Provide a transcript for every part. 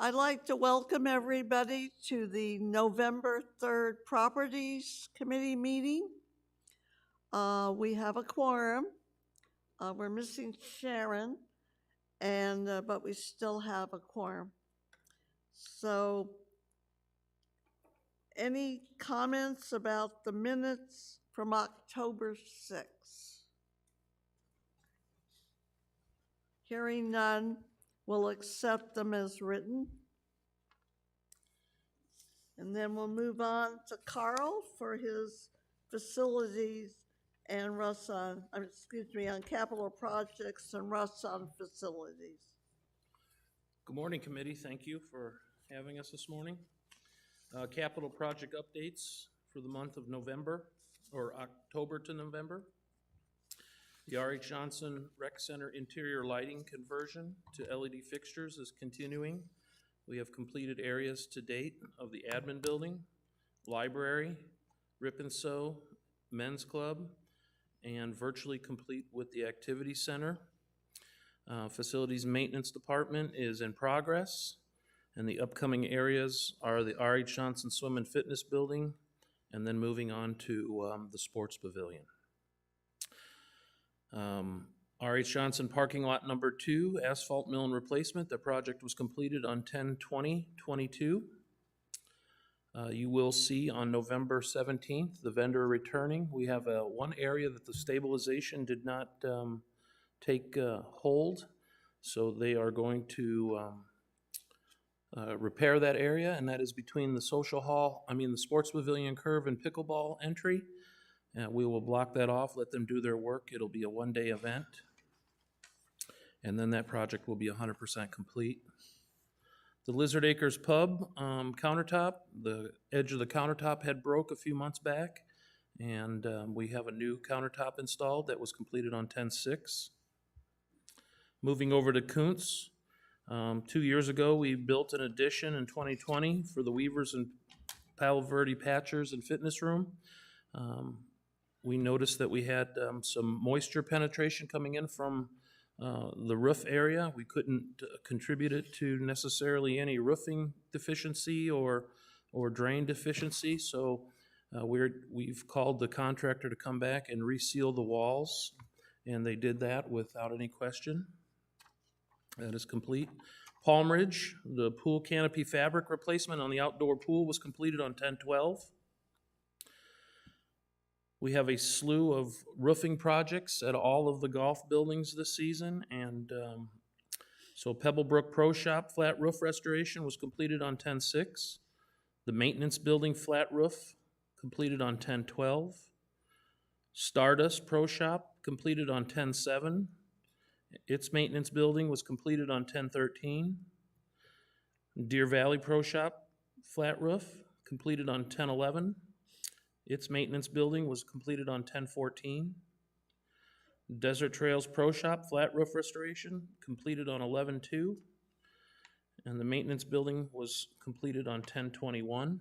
I'd like to welcome everybody to the November 3rd Properties Committee meeting. We have a quorum. We're missing Sharon, but we still have a quorum. So, any comments about the minutes from October 6th? Hearing none, we'll accept them as written. And then we'll move on to Carl for his facilities and Russ on capital projects and Russ on facilities. Good morning, committee. Thank you for having us this morning. Capital project updates for the month of November, or October to November. The R.H. Johnson Rec Center interior lighting conversion to LED fixtures is continuing. We have completed areas to date of the admin building, library, Rip and Sew, men's club, and virtually complete with the activity center. Facilities maintenance department is in progress, and the upcoming areas are the R.H. Johnson Swim and Fitness building, and then moving on to the sports pavilion. R.H. Johnson parking lot number 2, asphalt mill and replacement. The project was completed on 10/20/22. You will see on November 17th the vendor returning. We have one area that the stabilization did not take hold, so they are going to repair that area, and that is between the the sports pavilion curve and pickleball entry. We will block that off, let them do their work. It'll be a one-day event, and then that project will be 100% complete. The Lizard Acres Pub countertop, the edge of the countertop had broke a few months back, and we have a new countertop installed that was completed on 10/6. Moving over to Kuntz, 2 years ago we built an addition in 2020 for the Weavers and Palo Verde Patchers and Fitness Room. We noticed that we had some moisture penetration coming in from the roof area. We couldn't contribute it to necessarily any roofing deficiency or drain deficiency, so we've called the contractor to come back and reseal the walls, and they did that without any question. That is complete. Palm Ridge, the pool canopy fabric replacement on the outdoor pool was completed on 10/12. We have a slew of roofing projects at all of the golf buildings this season, and so Pebblebrook Pro Shop flat roof restoration was completed on 10/6. The maintenance building flat roof completed on 10/12. Stardust Pro Shop completed on 10/7. Its maintenance building was completed on 10/13. Deer Valley Pro Shop flat roof completed on 10/11. Its maintenance building was completed on 10/14. Desert Trails Pro Shop flat roof restoration completed on 11/2. And the maintenance building was completed on 10/21.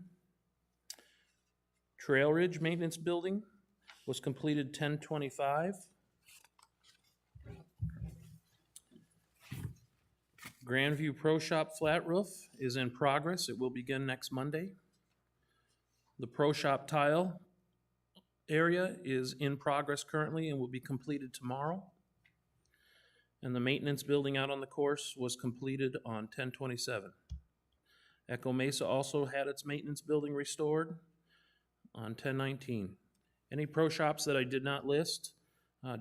Trail Ridge maintenance building was completed 10/25. Grandview Pro Shop flat roof is in progress. It will begin next Monday. The Pro Shop tile area is in progress currently and will be completed tomorrow. And the maintenance building out on the course was completed on 10/27. Echo Mesa also had its maintenance building restored on 10/19. Any Pro Shops that I did not list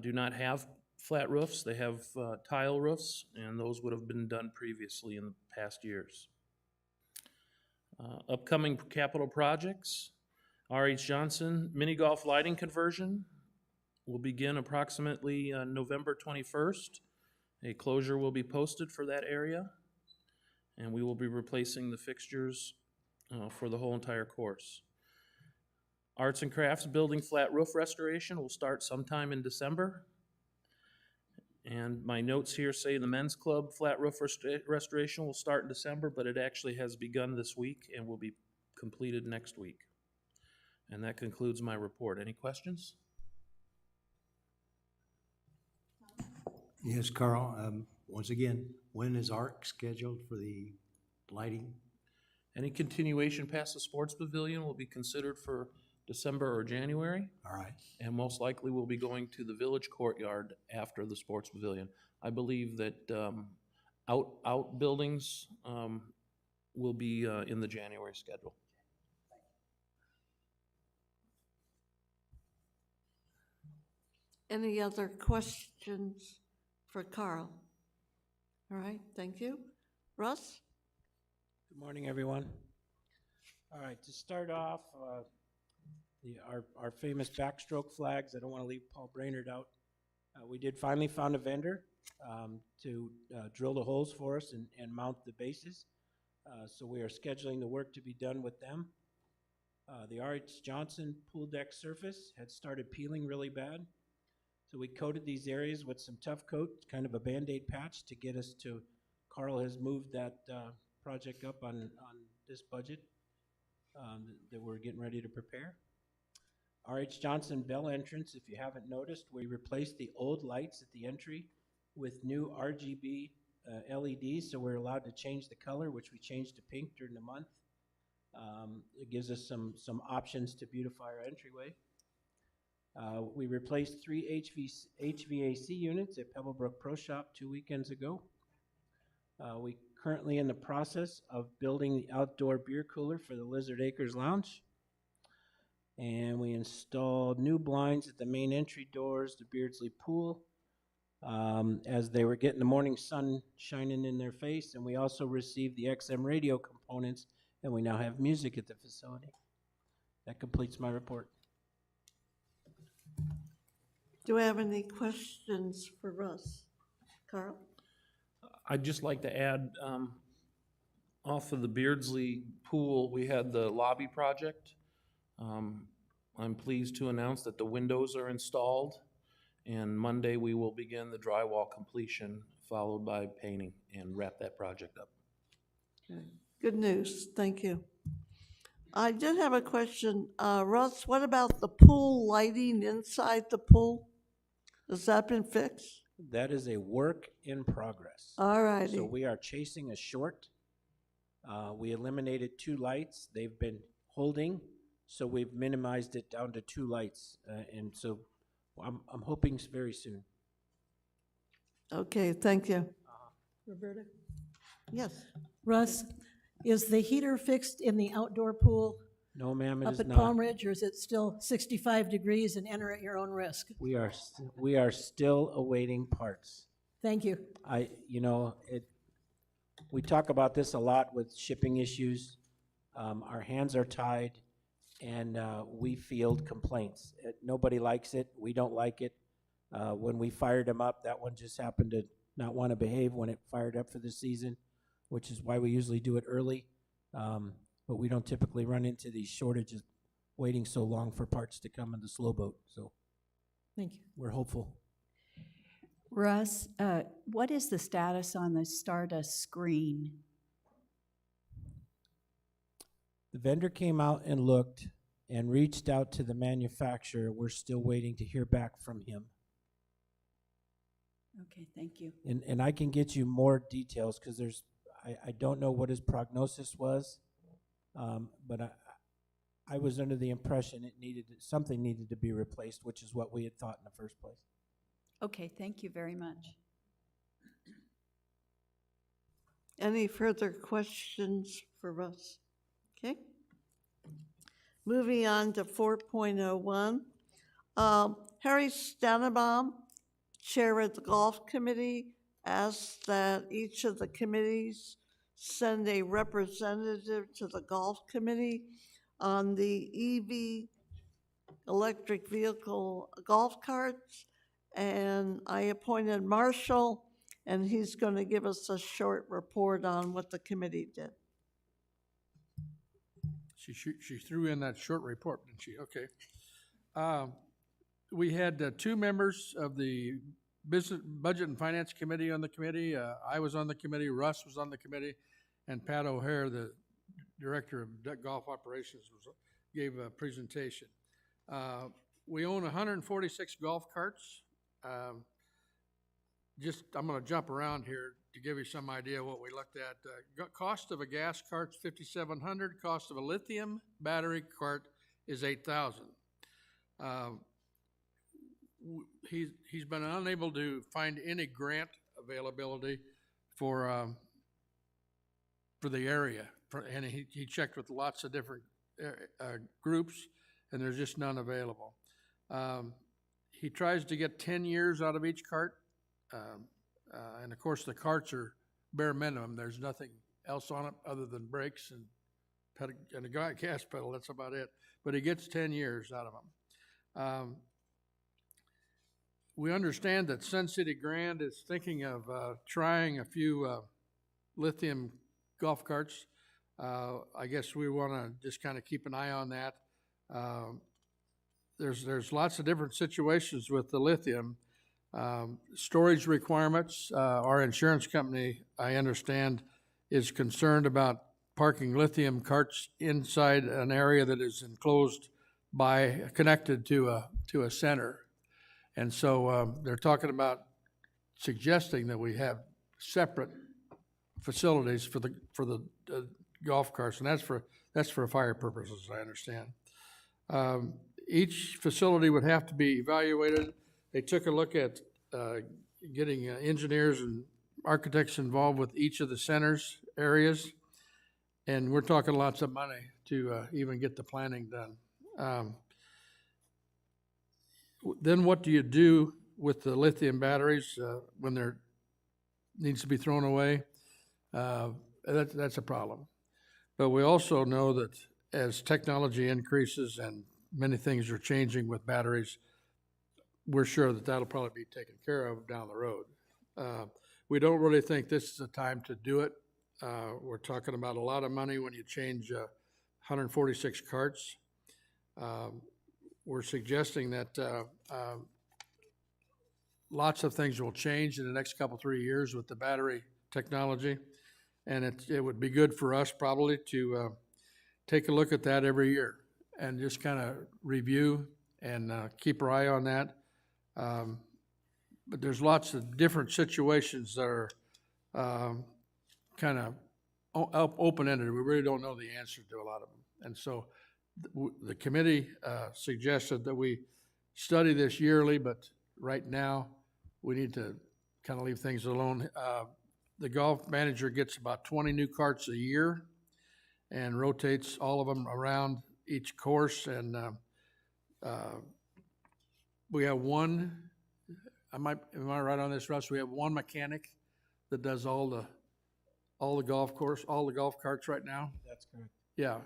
do not have flat roofs. They have tile roofs, and those would have been done previously in the past years. Upcoming capital projects, R.H. Johnson mini golf lighting conversion will begin approximately November 21st. A closure will be posted for that area, and we will be replacing the fixtures for the whole entire course. Arts and Crafts building flat roof restoration will start sometime in December. And my notes here say the men's club flat roof restoration will start in December, but it actually has begun this week and will be completed next week. And that concludes my report. Any questions? Yes, Carl. Once again, when is ARC scheduled for the lighting? Any continuation past the sports pavilion will be considered for December or January, All right. and most likely we'll be going to the village courtyard after the sports pavilion. I believe that outbuildings will be in the January schedule. Any other questions for Carl? All right, thank you. Russ? Good morning, everyone. All right, to start off, our famous backstroke flags, I don't want to leave Paul Brainerd out. We did finally found a vendor to drill the holes for us and mount the bases. So we are scheduling the work to be done with them. The R.H. Johnson pool deck surface had started peeling really bad. So we coated these areas with some tough coat, kind of a Band-Aid patch to get us to, Carl has moved that project up on this budget that we're getting ready to prepare. R.H. Johnson bell entrance, if you haven't noticed, we replaced the old lights at the entry with new RGB LEDs, so we're allowed to change the color, which we changed to pink during the month. It gives us some options to beautify our entryway. We replaced 3 HVAC units at Pebblebrook Pro Shop 2 weekends ago. We currently in the process of building the outdoor beer cooler for the Lizard Acres Lounge. And we installed new blinds at the main entry doors to Beardsley Pool as they were getting the morning sun shining in their face. And we also received the XM radio components, and we now have music at the facility. That completes my report. Do we have any questions for Russ? Carl? I'd just like to add, off of the Beardsley Pool, we had the lobby project. I'm pleased to announce that the windows are installed, and Monday we will begin the drywall completion, followed by painting, and wrap that project up. Okay. Good news, thank you. I did have a question. Russ, what about the pool lighting inside the pool? Has that been fixed? That is a work in progress. All righty. So we are chasing a short. We eliminated 2 lights. They've been holding, so we've minimized it down to 2 lights. And so I'm hoping very soon. Okay, thank you. Roberta? Yes. Russ, is the heater fixed in the outdoor pool No, ma'am, it up is at not. Palm Ridge, or is it still 65 degrees and enter at your own risk? We are still awaiting parts. Thank you. We talk about this a lot with shipping issues. Our hands are tied, and we field complaints. Nobody likes it. We don't like it. When we fired them up, that one just happened to not want to behave when it fired up for the season, which is why we usually do it early. But we don't typically run into these shortages waiting so long for parts to come in the slow boat. So Thank you. we're hopeful. Russ, what is the status on the Stardust screen? The vendor came out and looked and reached out to the manufacturer. We're still waiting to hear back from him. Okay, thank you. And I can get you more details because I don't know what his prognosis was, but I was under the impression something needed to be replaced, which is what we had thought in the first place. Okay, thank you very much. Any further questions for Russ? Okay. Moving on to 4.01. Harry Stannebaum, Chair of the Golf Committee, asked that each of the committees send a representative to the Golf Committee on the EV, electric vehicle golf carts. And I appointed Marshall, and he's going to give us a short report on what the committee did. She threw in that short report, didn't she? Okay. We had 2 members of the Budget and Finance Committee on the committee. I was on the committee, Russ was on the committee, and Pat O'Hare, the Director of Golf Operations, gave a presentation. We own 146 golf carts. I'm going to jump around here. to give you some idea what we looked at, cost of a gas cart's $5,700, cost of a lithium battery cart is $8,000. He's been unable to find any grant availability for the area, and he checked with lots of different groups, and there's just none available. He tries to get 10 years out of each cart, and of course the carts are bare minimum. There's nothing else on it other than brakes and a gas pedal. That's about it. But he gets 10 years out of them. We understand that Sun City Grand is thinking of trying a few lithium golf carts. I guess we want to just kind of keep an eye on that. There's lots of different situations with the lithium. Storage requirements. Our insurance company, I understand, is concerned about parking lithium carts inside an area that is enclosed connected to a center. And so they're talking about suggesting that we have separate facilities for the golf carts, and that's for fire purposes, I understand. Each facility would have to be evaluated. They took a look at getting engineers and architects involved with each of the centers areas, and we're talking lots of money to even get the planning done. Then what do you do with the lithium batteries when they're needs to be thrown away? That's a problem. But we also know that as technology increases and many things are changing with batteries, we're sure that that'll probably be taken care of down the road. We don't really think this is the time to do it. We're talking about a lot of money when you change 146 carts. We're suggesting that lots of things will change in the next 3 years with the battery technology. And it would be good for us probably to take a look at that every year and just kind of review and keep our eye on that. But there's lots of different situations that are kind of open-ended. We really don't know the answer to a lot of them. And so the committee suggested that we study this yearly, but right now we need to kind of leave things alone. The golf manager gets about 20 new carts a year and rotates all of them around each course. And we have one, am I right on this, Russ? We have one mechanic that does all the golf carts right now. That's correct. Yeah.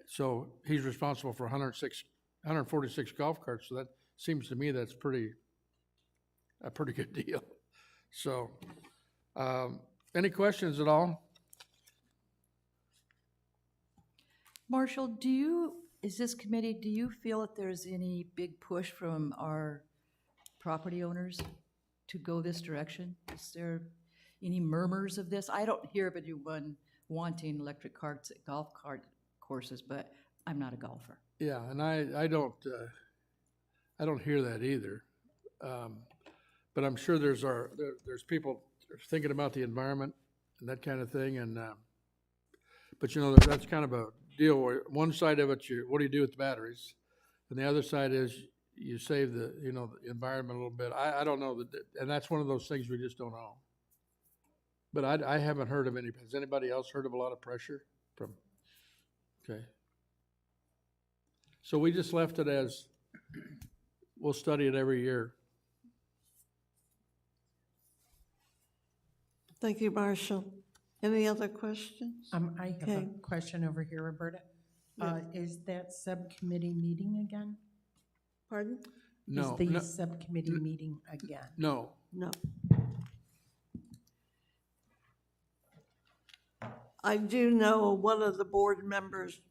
So he's responsible for 146 golf carts. So that seems to me that's a pretty good deal. So, any questions at all? Marshall, is this committee, do you feel that there's any big push from our property owners to go this direction? Is there any murmurs of this? I don't hear of anyone wanting electric carts at golf cart courses, but I'm not a golfer. Yeah, and I don't hear that either. But I'm sure there's people thinking about the environment and that kind of thing. And but that's kind of a deal where one side of it, what do you do with the batteries, and the other side is you save the the environment a little bit. I don't know and that's one of those things we just don't know. But I haven't heard of any. Has anybody else heard of a lot of pressure from? Okay. So we just left it as we'll study it every year. Thank you, Marshall. Any other questions? I have Okay. a question over here, Roberta. Is that subcommittee meeting again? Pardon? No, Is the subcommittee meeting again? no. No. I do know one of the board members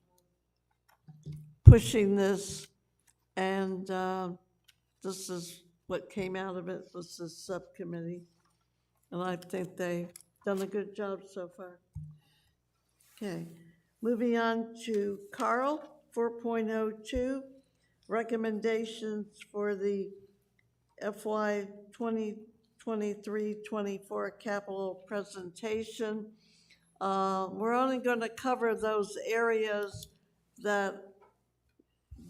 pushing this, and this is what came out of it, was the subcommittee. And I think they've done a good job so far. Okay, moving on to Carl, 4.02, recommendations for the FY 2020 23-24 capital presentation. We're only gonna cover those areas that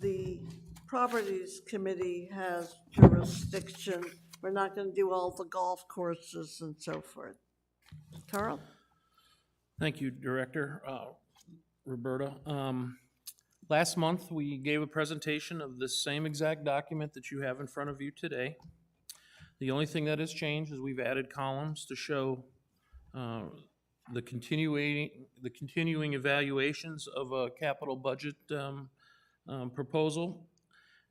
the Properties Committee has jurisdiction. We're not gonna do all the golf courses and so forth. Carl? Thank you, Director Roberta. Last month, we gave a presentation of this same exact document that you have in front of you today. The only thing that has changed is we've added columns to show the continuing evaluations of a capital budget proposal.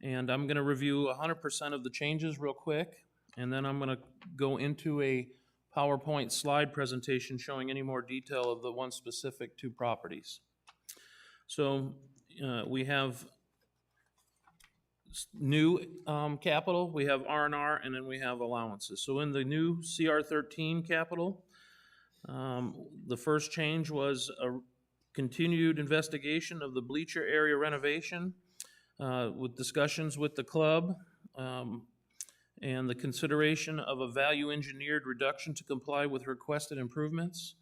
And I'm gonna review 100% of the changes real quick, and then I'm gonna go into a PowerPoint slide presentation showing any more detail of the one specific two properties. So we have new capital, we have R&R, and then we have allowances. So in the new CR13 capital, the first change was a continued investigation of the bleacher area renovation with discussions with the club and the consideration of a value engineered reduction to comply with requested improvements.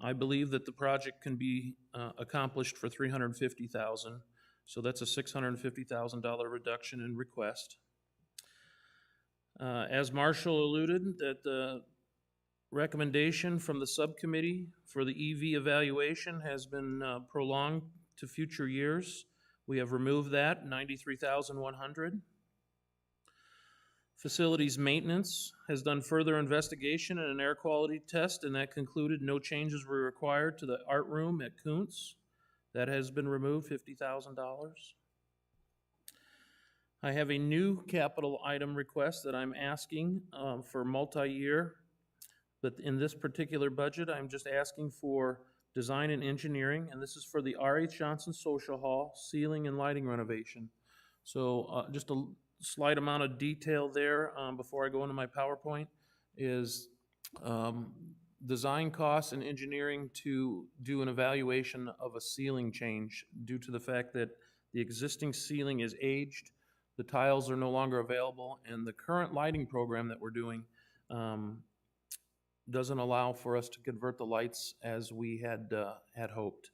I believe that the project can be accomplished for $350,000, so that's a $650,000 reduction in request. As Marshall alluded, that the recommendation from the subcommittee for the EV evaluation has been prolonged to future years. We have removed that, $93,100. Facilities maintenance has done further investigation and an air quality test, and that concluded no changes were required to the art room at Kuntz. That has been removed, $50,000. I have a new capital item request that I'm asking for multi-year, but in this particular budget, I'm just asking for design and engineering, and this is for the R.H. Johnson Social Hall ceiling and lighting renovation. So just a slight amount of detail there before I go into my PowerPoint is design costs and engineering to do an evaluation of a ceiling change due to the fact that the existing ceiling is aged, the tiles are no longer available, and the current lighting program that we're doing doesn't allow for us to convert the lights as we had hoped.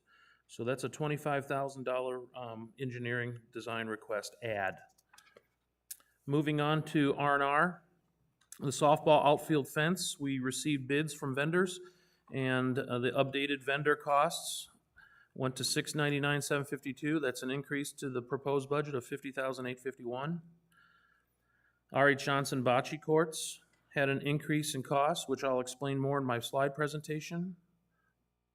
So that's a $25,000 engineering design request add. Moving on to R&R, the softball outfield fence, we received bids from vendors, and the updated vendor costs went to $699,752. That's an increase to the proposed budget of $50,851. R.H. Johnson bocce courts had an increase in cost, which I'll explain more in my slide presentation,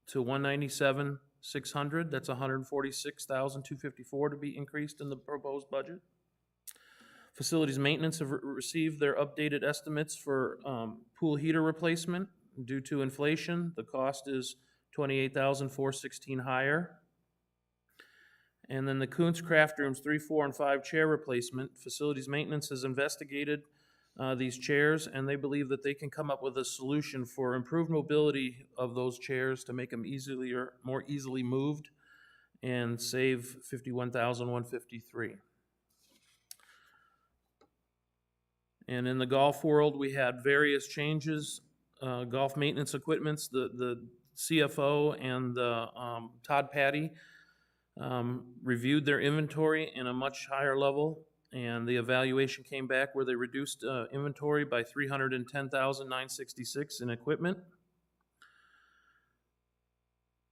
to $197,600. That's $146,254 to be increased in the proposed budget. Facilities maintenance have received their updated estimates for pool heater replacement due to inflation. The cost is $28,416 higher. And then the Kuntz Craft Rooms 3, 4, and 5 chair replacement. Facilities maintenance has investigated these chairs, and they believe that they can come up with a solution for improved mobility of those chairs to make them more easily moved and save $51,153. And in the golf world, we had various changes. Golf maintenance equipments, the CFO and the Todd Patty reviewed their inventory in a much higher level, and the evaluation came back where they reduced inventory by $310,966 in equipment.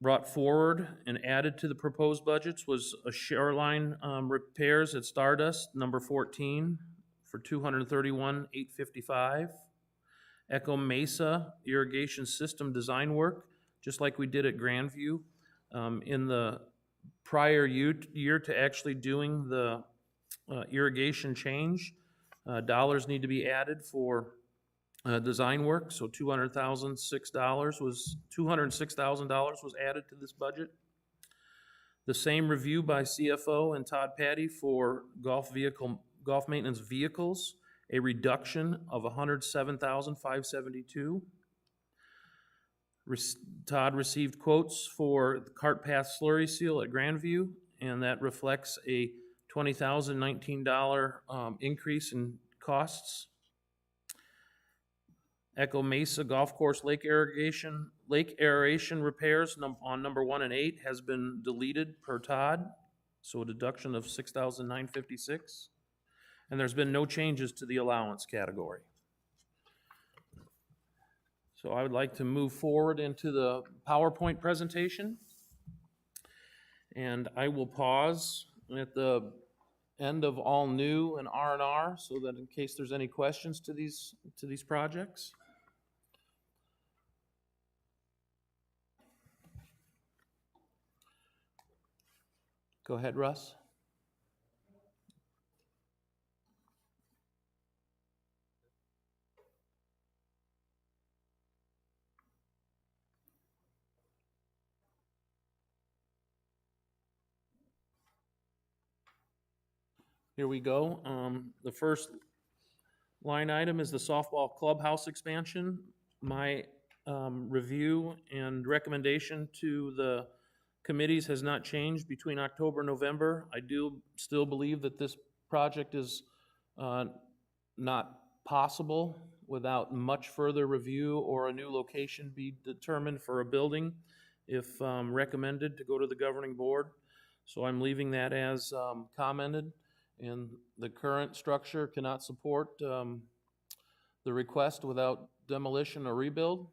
Brought forward and added to the proposed budgets was a shoreline repairs at Stardust, number 14, for $231,855. Echo Mesa irrigation system design work, just like we did at Grandview. In the prior year to actually doing the irrigation change, dollars need to be added for design work, so $206,000 was added to this budget. The same review by CFO and Todd Patty for golf maintenance vehicles, a reduction of $107,572. Todd received quotes for the cart path slurry seal at Grandview, and that reflects a $20,019 increase in costs. Echo Mesa Golf Course lake aeration repairs on number 1 and 8 has been deleted per Todd, so a deduction of $6,956. And there's been no changes to the allowance category. So I would like to move forward into the PowerPoint presentation. And I will pause at the end of all new and R&R so that in case there's any questions to these projects. Go ahead, Russ. Here we go. The first line item is the softball clubhouse expansion. My review and recommendation to the committees has not changed between October and November. I do still believe that this project is not possible without much further review or a new location be determined for a building if recommended to go to the governing board. So I'm leaving that as commented. And the current structure cannot support the request without demolition or rebuild.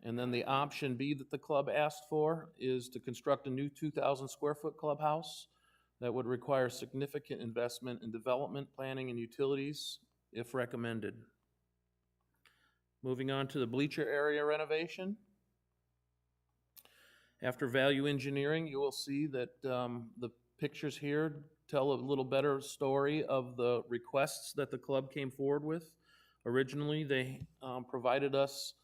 And then the option B that the club asked for is to construct a new 2,000 square foot clubhouse that would require significant investment in development, planning, and utilities if recommended. Moving on to the bleacher area renovation. After value engineering, you will see that the pictures here tell a little better story of the requests that the club came forward with. Originally, they provided us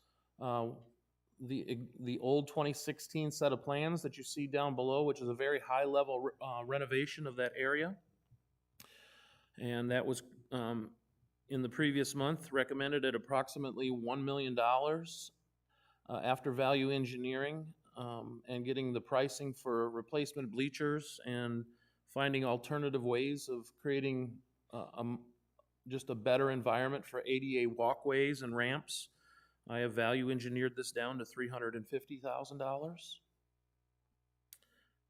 the old 2016 set of plans that you see down below, which is a very high level renovation of that area. And that was in the previous month recommended at approximately $1 million after value engineering and getting the pricing for replacement bleachers and finding alternative ways of creating just a better environment for ADA walkways and ramps. I have value engineered this down to $350,000.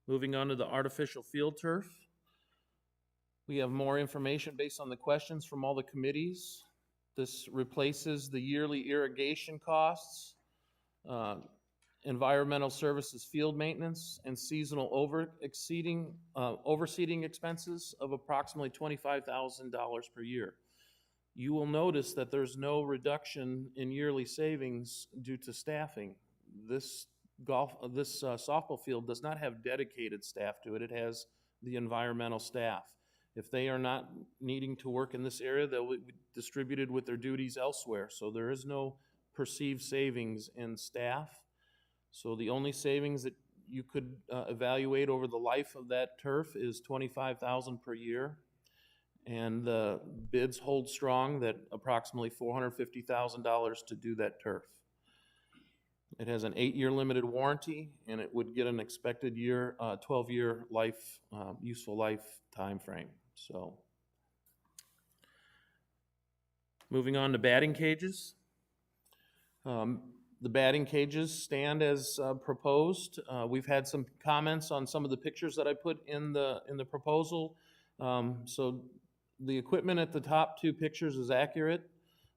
Moving on to the artificial field turf. We have more information based on the questions from all the committees. This replaces the yearly irrigation costs, environmental services field maintenance, and seasonal overseeding expenses of approximately $25,000 per year. You will notice that there's no reduction in yearly savings due to staffing. This softball field does not have dedicated staff to it. It has the environmental staff. If they are not needing to work in this area, they'll be distributed with their duties elsewhere. So there is no perceived savings in staff. So the only savings that you could evaluate over the life of that turf is $25,000 per year. And the bids hold strong that approximately $450,000 to do that turf. It has an 8-year limited warranty, and it would get an expected 12-year life, useful life time frame. So, moving on to batting cages. The batting cages stand as proposed. We've had some comments on some of the pictures that I put in the proposal. So the equipment at the top 2 pictures is accurate.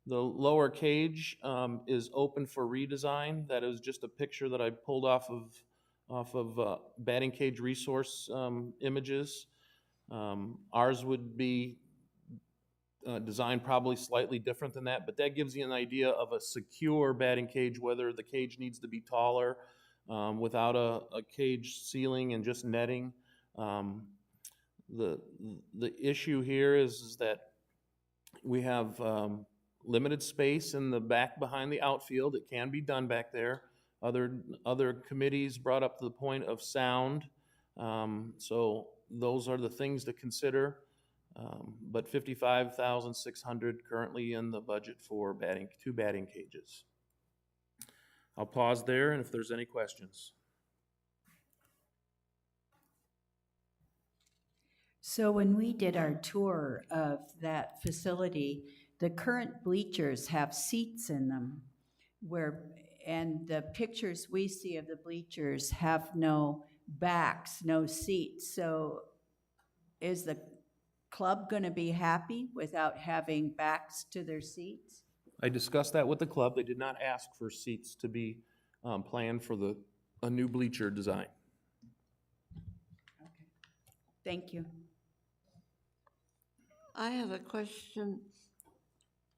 The lower cage is open for redesign. That is just a picture that I pulled off of batting cage resource images. Ours would be designed probably slightly different than that, but that gives you an idea of a secure batting cage, whether the cage needs to be taller without a cage ceiling and just netting. The issue here is that we have limited space in the back behind the outfield. It can be done back there. Other committees brought up the point of sound. So those are the things to consider. But $55,600 currently in the budget for 2 batting cages. I'll pause there, and if there's any questions. So when we did our tour of that facility, the current bleachers have seats in them and the pictures we see of the bleachers have no backs, no seats. So is the club going to be happy without having backs to their seats? I discussed that with the club. They did not ask for seats to be planned for a new bleacher design. Okay. Thank you. I have a question.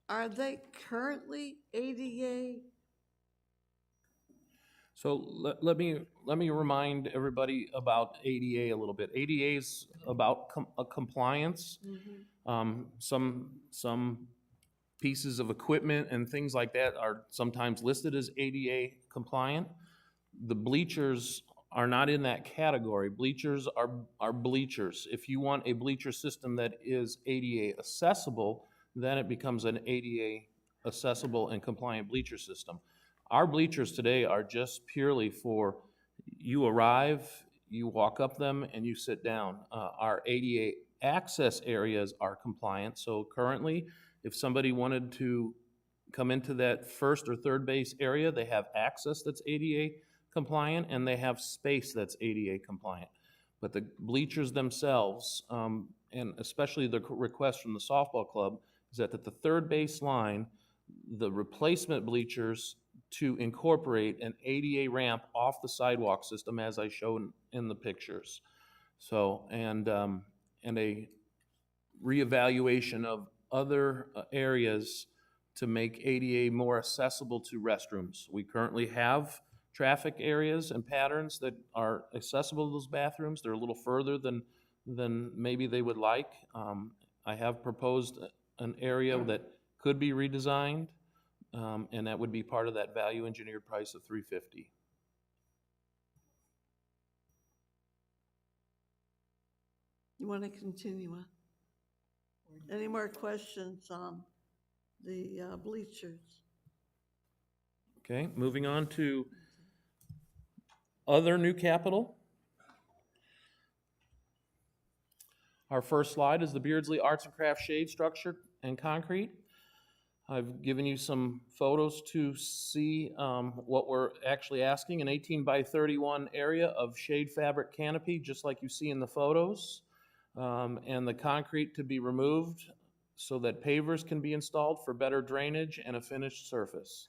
Are they currently ADA? So let me remind everybody about ADA a little bit. ADA is about compliance. Some pieces of equipment and things like that are sometimes listed as ADA compliant. The bleachers are not in that category. Bleachers are bleachers. If you want a bleacher system that is ADA accessible, then it becomes an ADA accessible and compliant bleacher system. Our bleachers today are just purely for you arrive, you walk up them, and you sit down. Our ADA access areas are compliant, so currently, if somebody wanted to come into that first or third base area, they have access that's ADA compliant, and they have space that's ADA compliant. But the bleachers themselves, and especially the request from the softball club, is that at the third base line, the replacement bleachers to incorporate an ADA ramp off the sidewalk system, as I showed in the pictures. So, and a reevaluation of other areas to make ADA more accessible to restrooms. We currently have traffic areas and patterns that are accessible to those bathrooms. They're a little further than maybe they would like. I have proposed an area that could be redesigned, and that would be part of that value engineered price of $350. You want to continue on? Any more questions on the bleachers? Okay, moving on to other new capital. Our first slide is the Beardsley Arts and Crafts shade structure and concrete. I've given you some photos to see what we're actually asking, an 18 by 31 area of shade fabric canopy, just like you see in the photos, and the concrete to be removed so that pavers can be installed for better drainage and a finished surface.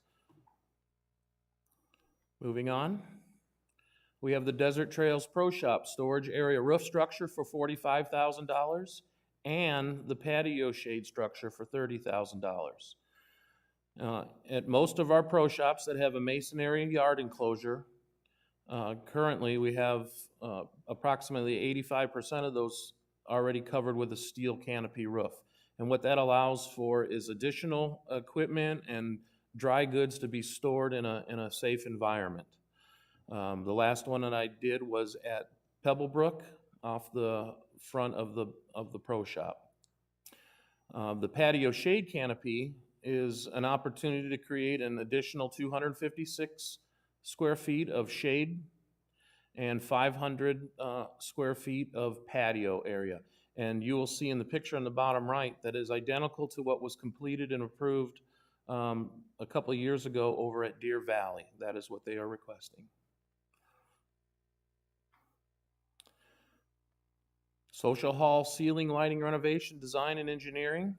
Moving on, we have the Desert Trails Pro Shop storage area roof structure for $45,000 and the patio shade structure for $30,000. At most of our pro shops that have a masonry yard enclosure, currently we have approximately 85% of those already covered with a steel canopy roof. And what that allows for is additional equipment and dry goods to be stored in a safe environment. The last one that I did was at Pebblebrook off the front of the pro shop. The patio shade canopy is an opportunity to create an additional 256 square feet of shade and 500 square feet of patio area. And you will see in the picture on the bottom right that is identical to what was completed and approved a couple of years ago over at Deer Valley. That is what they are requesting. Social hall ceiling lighting renovation, design and engineering.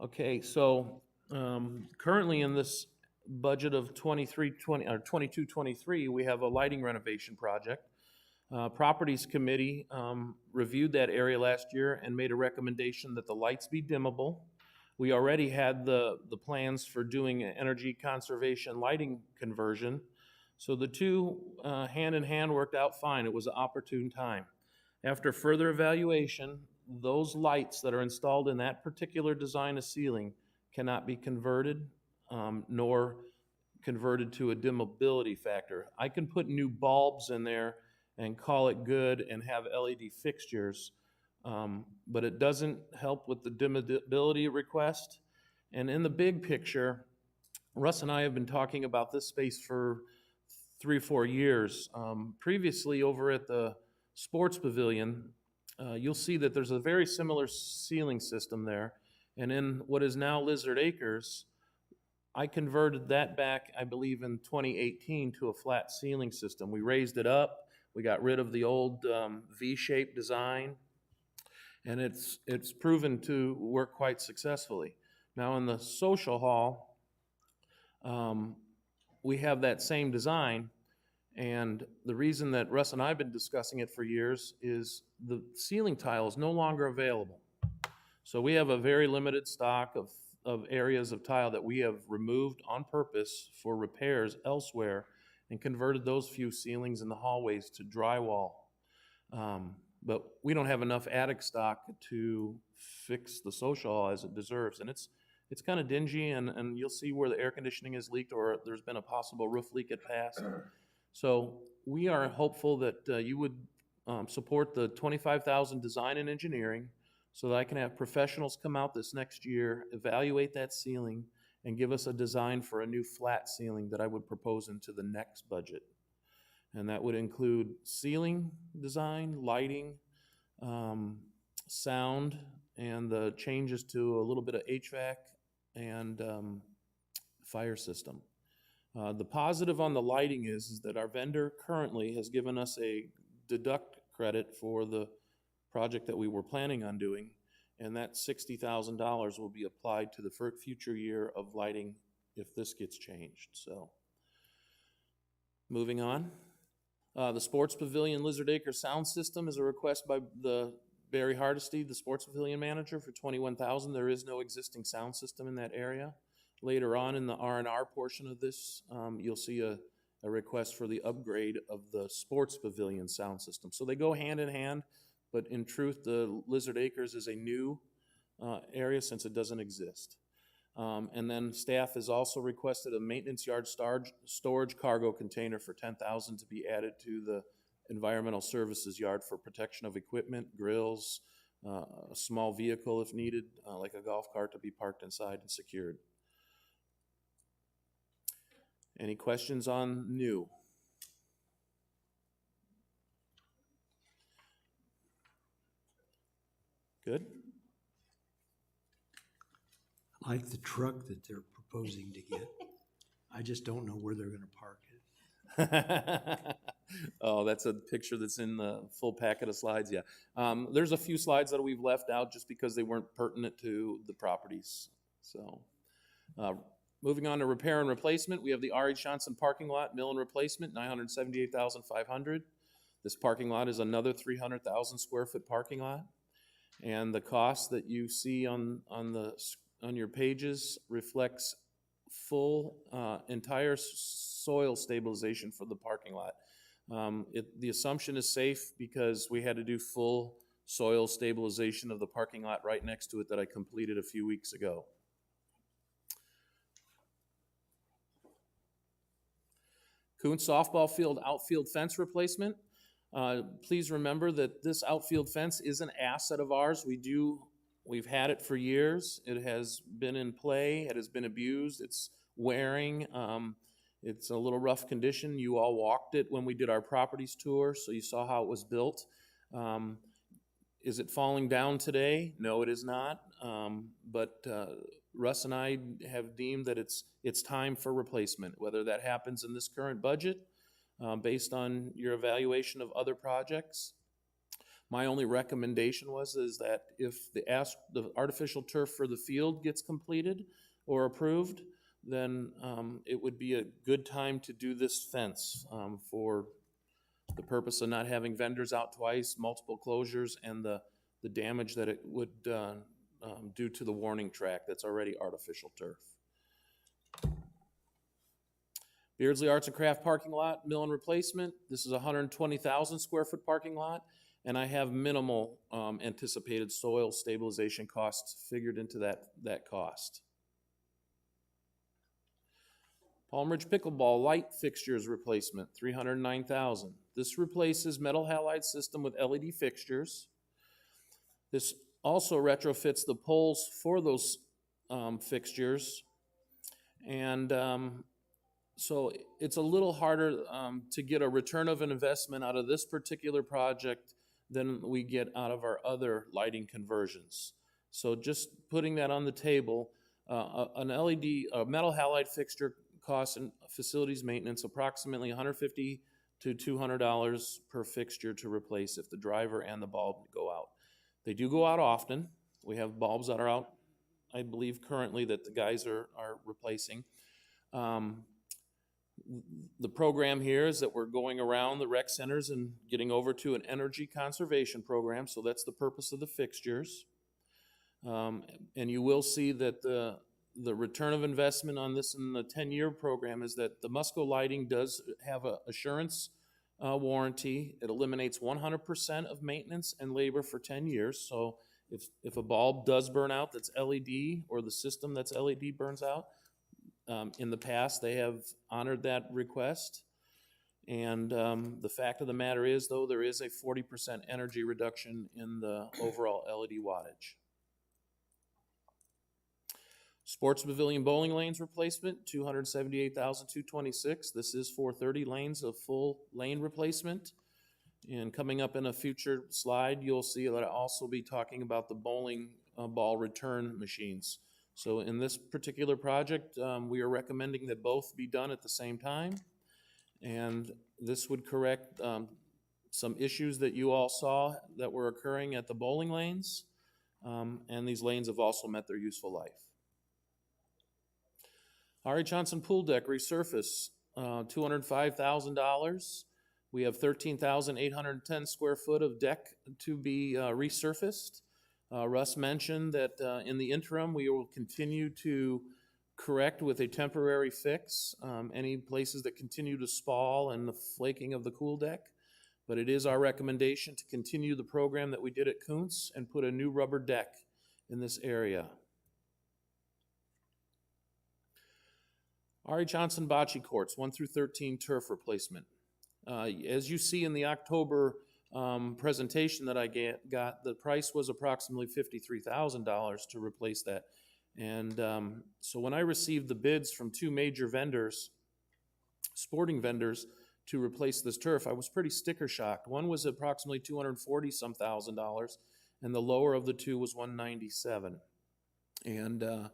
Okay, so currently in this budget of 22-23, we have a lighting renovation project. Properties Committee reviewed that area last year and made a recommendation that the lights be dimmable. We already had the plans for doing an energy conservation lighting conversion. So the two hand in hand worked out fine. It was an opportune time. After further evaluation, those lights that are installed in that particular design of ceiling cannot be converted nor converted to a dimmability factor. I can put new bulbs in there and call it good and have LED fixtures, but it doesn't help with the dimmability request. And in the big picture, Russ and I have been talking about this space for 3 or 4 years. Previously over at the Sports Pavilion, you'll see that there's a very similar ceiling system there, And in what is now Lizard Acres, I converted that back, I believe, in 2018 to a flat ceiling system. We raised it up. We got rid of the old V-shaped design, and it's proven to work quite successfully. Now in the social hall, we have that same design, and the reason that Russ and I have been discussing it for years is the ceiling tile is no longer available. So we have a very limited stock of areas of tile that we have removed on purpose for repairs elsewhere and converted those few ceilings in the hallways to drywall. But we don't have enough attic stock to fix the social hall as it deserves. And it's kind of dingy, and you'll see where the air conditioning is leaked or there's been a possible roof leak at past. So we are hopeful that you would support the $25,000 design and engineering so that I can have professionals come out this next year, evaluate that ceiling, and give us a design for a new flat ceiling that I would propose into the next budget. And that would include ceiling design, lighting, sound, and the changes to a little bit of HVAC and fire system. The positive on the lighting is that our vendor currently has given us a deduct credit for the project that we were planning on doing, and that $60,000 will be applied to the future year of lighting if this gets changed. So, moving on. The Sports Pavilion Lizard Acres sound system is a request by the Barry Hardesty, the Sports Pavilion manager, for $21,000. There is no existing sound system in that area. Later on in the R&R portion of this, you'll see a request for the upgrade of the Sports Pavilion sound system. So they go hand in hand, but in truth, the Lizard Acres is a new area since it doesn't exist. And then staff has also requested a maintenance yard storage cargo container for $10,000 to be added to the environmental services yard for protection of equipment, grills, a small vehicle if needed, like a golf cart, to be parked inside and secured. Any questions on new? Good. I like the truck that they're proposing to get. I just don't know where they're gonna park it. Oh, that's a picture that's in the full packet of slides, yeah. There's a few slides that we've left out just because they weren't pertinent to the properties. So, moving on to repair and replacement, we have the R.H. Johnson parking lot, mill and replacement, $978,500. This parking lot is another 300,000 square foot parking lot. And the cost that you see on your pages reflects full entire soil stabilization for the parking lot. The assumption is safe because we had to do full soil stabilization of the parking lot right next to it that I completed a few weeks ago. Kuhn softball field outfield fence replacement. Please remember that this outfield fence is an asset of ours. We've had it for years. It has been in play. It has been abused. It's wearing. It's a little rough condition. You all walked it when we did our properties tour, so you saw how it was built. Is it falling down today? No, it is not. But Russ and I have deemed that it's time for replacement, whether that happens in this current budget, based on your evaluation of other projects. My only recommendation is that if the artificial turf for the field gets completed or approved, then it would be a good time to do this fence for the purpose of not having vendors out twice, multiple closures, and the damage that it would do to the warning track that's already artificial turf. Beardsley Arts and Craft parking lot, mill and replacement. This is a 120,000 square foot parking lot, and I have minimal anticipated soil stabilization costs figured into that cost. Palm Ridge pickleball light fixtures replacement, $309,000. This replaces metal halide system with LED fixtures. This also retrofits the poles for those fixtures, and so it's a little harder to get a return of an investment out of this particular project than we get out of our other lighting conversions. So just putting that on the table. An LED, a metal halide fixture costs in facilities maintenance approximately $150 to $200 per fixture to replace if the driver and the bulb go out. They do go out often. We have bulbs that are out, I believe currently, that the guys are replacing. The program here is that we're going around the rec centers and getting over to an energy conservation program, so that's the purpose of the fixtures. And you will see that the return of investment on this in the 10-year program is that the Musco Lighting does have an assurance warranty. It eliminates 100% of maintenance and labor for 10 years. So if a bulb does burn out that's LED, or the system that's LED burns out, in the past they have honored that request. And the fact of the matter is, though, there is a 40% energy reduction in the overall LED wattage. Sports Pavilion bowling lanes replacement, $278,226. This is for 30 lanes of full lane replacement. And coming up in a future slide, you'll see that I'll also be talking about the bowling ball return machines. So in this particular project, we are recommending that both be done at the same time. And this would correct some issues that you all saw that were occurring at the bowling lanes. And these lanes have also met their useful life. R.A. Johnson Pool Deck resurface, $205,000. We have 13,810 square foot of deck to be resurfaced. Russ mentioned that in the interim, we will continue to correct with a temporary fix any places that continue to spall and the flaking of the cool deck. But it is our recommendation to continue the program that we did at Kuntz and put a new rubber deck in this area. R.A. Johnson Bocce Courts, 1 through 13 turf replacement. As you see in the October presentation that I got, the price was approximately $53,000 to replace that. And so when I received the bids from two major vendors, sporting vendors, to replace this turf, I was pretty sticker shocked. One was approximately $240-some thousand, and the lower of the two was $197. And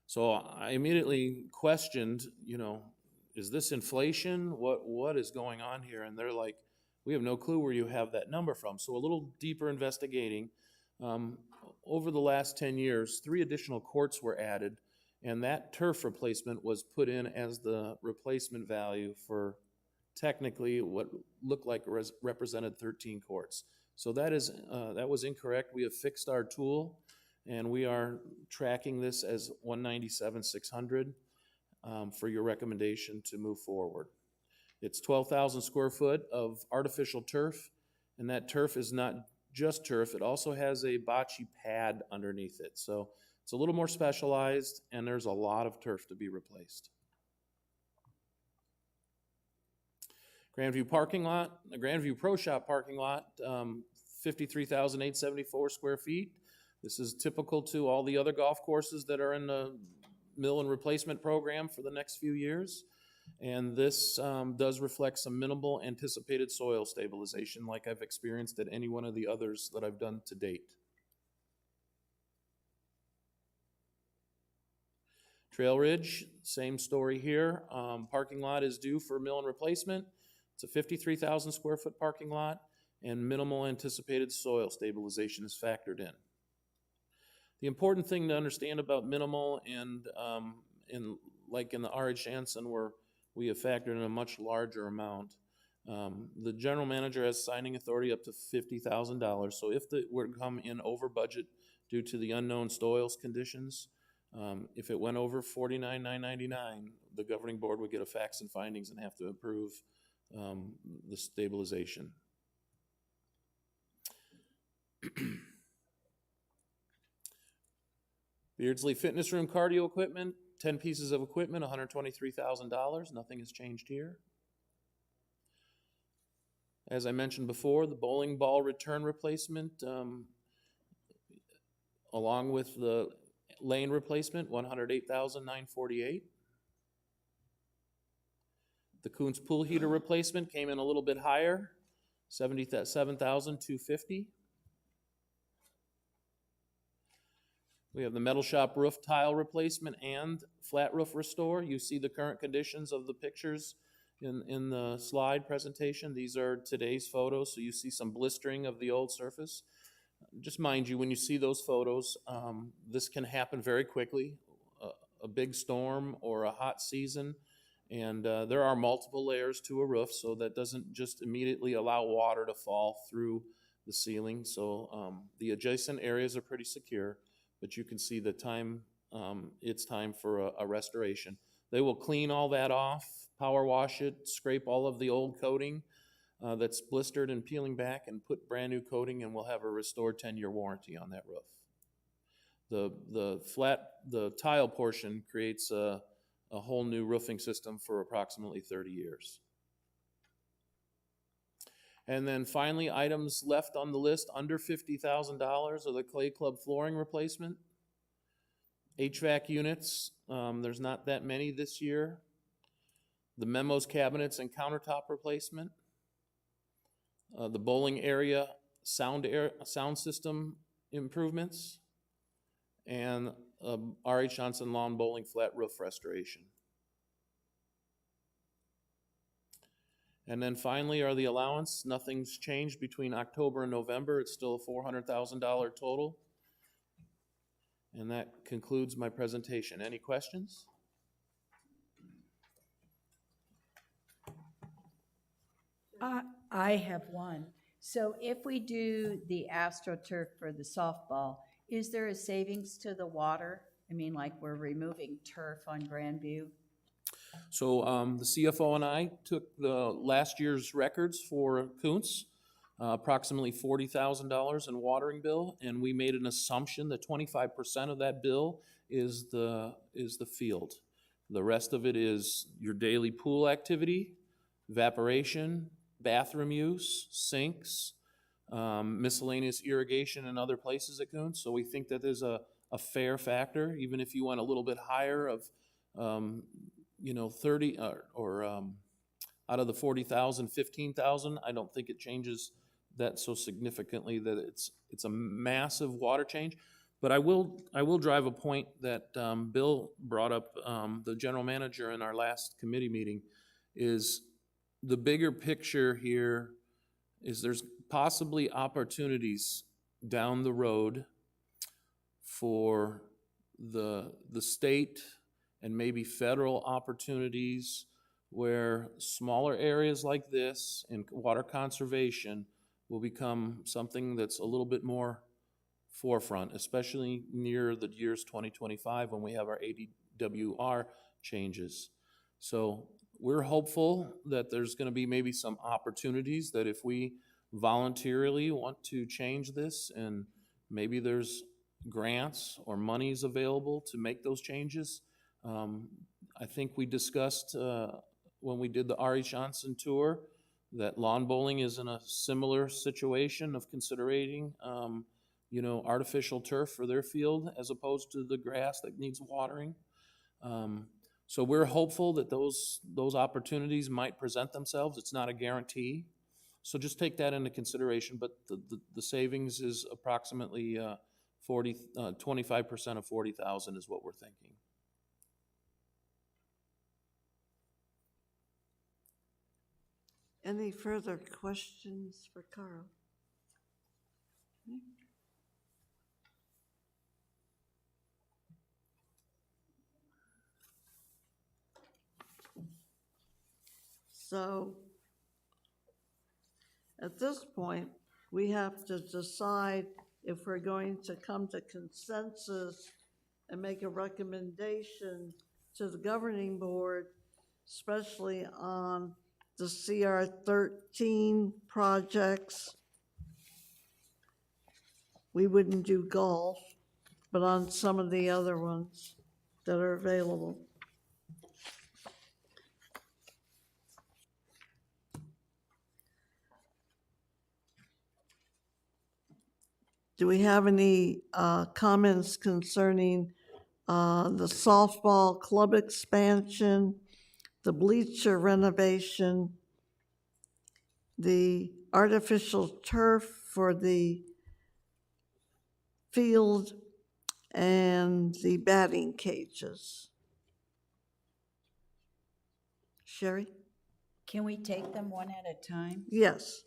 so I immediately questioned, is this inflation? What is going on here? And they're like, we have no clue where you have that number from. So a little deeper investigating. Over the last 10 years, 3 additional courts were added, and that turf replacement was put in as the replacement value for technically what looked like represented 13 courts. So that was incorrect. We have fixed our tool, and we are tracking this as $197,600 for your recommendation to move forward. It's 12,000 square foot of artificial turf, and that turf is not just turf. It also has a bocce pad underneath it. So it's a little more specialized, and there's a lot of turf to be replaced. Grandview parking lot, the Grandview Pro Shop parking lot, 53,874 square feet. This is typical to all the other golf courses that are in the mill and replacement program for the next few years. And this does reflect some minimal anticipated soil stabilization like I've experienced at any one of the others that I've done to date. Trail Ridge, same story here. Parking lot is due for mill and replacement. It's a 53,000 square foot parking lot, and minimal anticipated soil stabilization is factored in. The important thing to understand about minimal and like in the R.H. Jansen where we have factored in a much larger amount. The general manager has signing authority up to $50,000. So if it were to come in over budget due to the unknown soils conditions, if it went over $49,999, the governing board would get a facts and findings and have to approve the stabilization. Beardsley Fitness Room cardio equipment, 10 pieces of equipment, $123,000. Nothing has changed here. As I mentioned before, the bowling ball return replacement, along with the lane replacement, $108,948. The Kuntz pool heater replacement came in a little bit higher, $77,250. We have the metal shop roof tile replacement and flat roof restore. You see the current conditions of the pictures in the slide presentation. These are today's photos, so you see some blistering of the old surface. Just mind you, when you see those photos, this can happen very quickly. A big storm or a hot season, and there are multiple layers to a roof, so that doesn't just immediately allow water to fall through the ceiling. So the adjacent areas are pretty secure, but you can see the time, it's time for a restoration. They will clean all that off, power wash it, scrape all of the old coating that's blistered and peeling back, and put brand new coating, and we'll have a restored 10-year warranty on that roof. The tile portion creates a whole new roofing system for approximately 30 years. And then finally, items left on the list under $50,000 are the Clay Club flooring replacement. HVAC units, there's not that many this year. The memos, cabinets, and countertop replacement. The bowling area sound system improvements. And R.H. Johnson Lawn Bowling flat roof restoration. And then finally are the allowance. Nothing's changed between October and November. It's still a $400,000 total. And that concludes my presentation. Any questions? I have one. So if we do the AstroTurf for the softball, is there a savings to the water? I mean, like we're removing turf on Grandview? So the CFO and I took the last year's records for Kuntz, approximately $40,000 in watering bill, and we made an assumption that 25% of that bill is the field. The rest of it is your daily pool activity, evaporation, bathroom use, sinks, miscellaneous irrigation in other places at Kuntz. So we think that there's a fair factor, even if you went a little bit higher of 30 or out of the 40,000, 15,000. I don't think it changes that so significantly that it's a massive water change. But I will drive a point that Bill brought up, the general manager in our last committee meeting, is the bigger picture here is there's possibly opportunities down the road for the state and maybe federal opportunities where smaller areas like this and water conservation will become something that's a little bit more forefront, especially near the years 2025 when we have our ADWR changes. So we're hopeful that there's going to be maybe some opportunities that if we voluntarily want to change this, and maybe there's grants or monies available to make those changes. I think we discussed when we did the R.H. Johnson tour that lawn bowling is in a similar situation of considering artificial turf for their field as opposed to the grass that needs watering. So we're hopeful that those opportunities might present themselves. It's not a guarantee. So just take that into consideration. But the savings is approximately 25% of 40,000 is what we're thinking. Any further questions for Carl? So at this point, we have to decide if we're going to come to consensus and make a recommendation to the governing board, especially on the CR 13 projects. We wouldn't do golf, but on some of the other ones that are available. Do we have any comments concerning the softball club expansion, the bleacher renovation, the artificial turf for the field, and the batting cages. Sherry? Can we take them one at a time? Yes,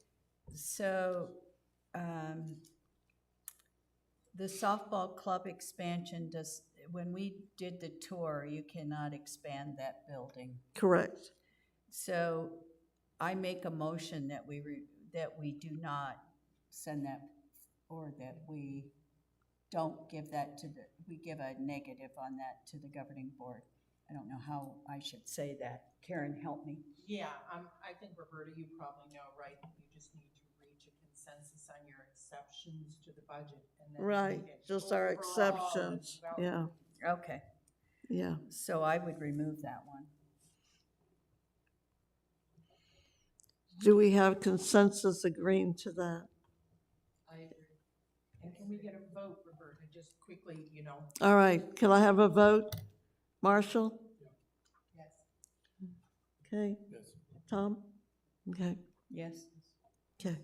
So, the softball club expansion when we did the tour, you cannot expand that building. correct. So I make a motion that that we do not send that, or that we don't give that we give a negative on that to the governing board. I don't know how I should say that. Karen, help me. Yeah, I think, Roberta, you probably know, right, that you just need to reach a consensus on your exceptions to the budget, and then Right, make it just our overall exceptions, about- yeah, Okay, yeah. so I would remove that one. Do we have consensus agreeing to that? I agree. And can we get a vote, Roberta, just quickly, you know? All right, can I have a vote? Marshall? Yes. Okay. Yes. Tom? Okay, Yes? okay.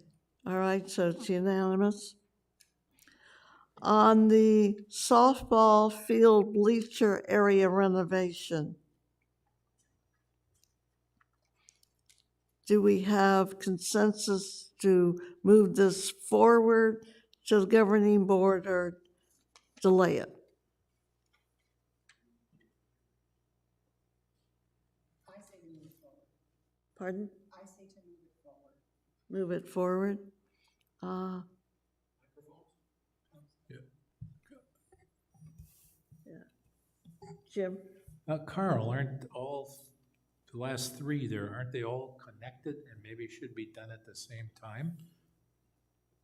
All right, so it's unanimous. On the softball field bleacher area renovation, do we have consensus to move this forward to the governing board or delay it? I say move it forward. Pardon? I say to move it forward. Move it forward? Jim? Carl, aren't all, the last three there, aren't they all connected and maybe should be done at the same time?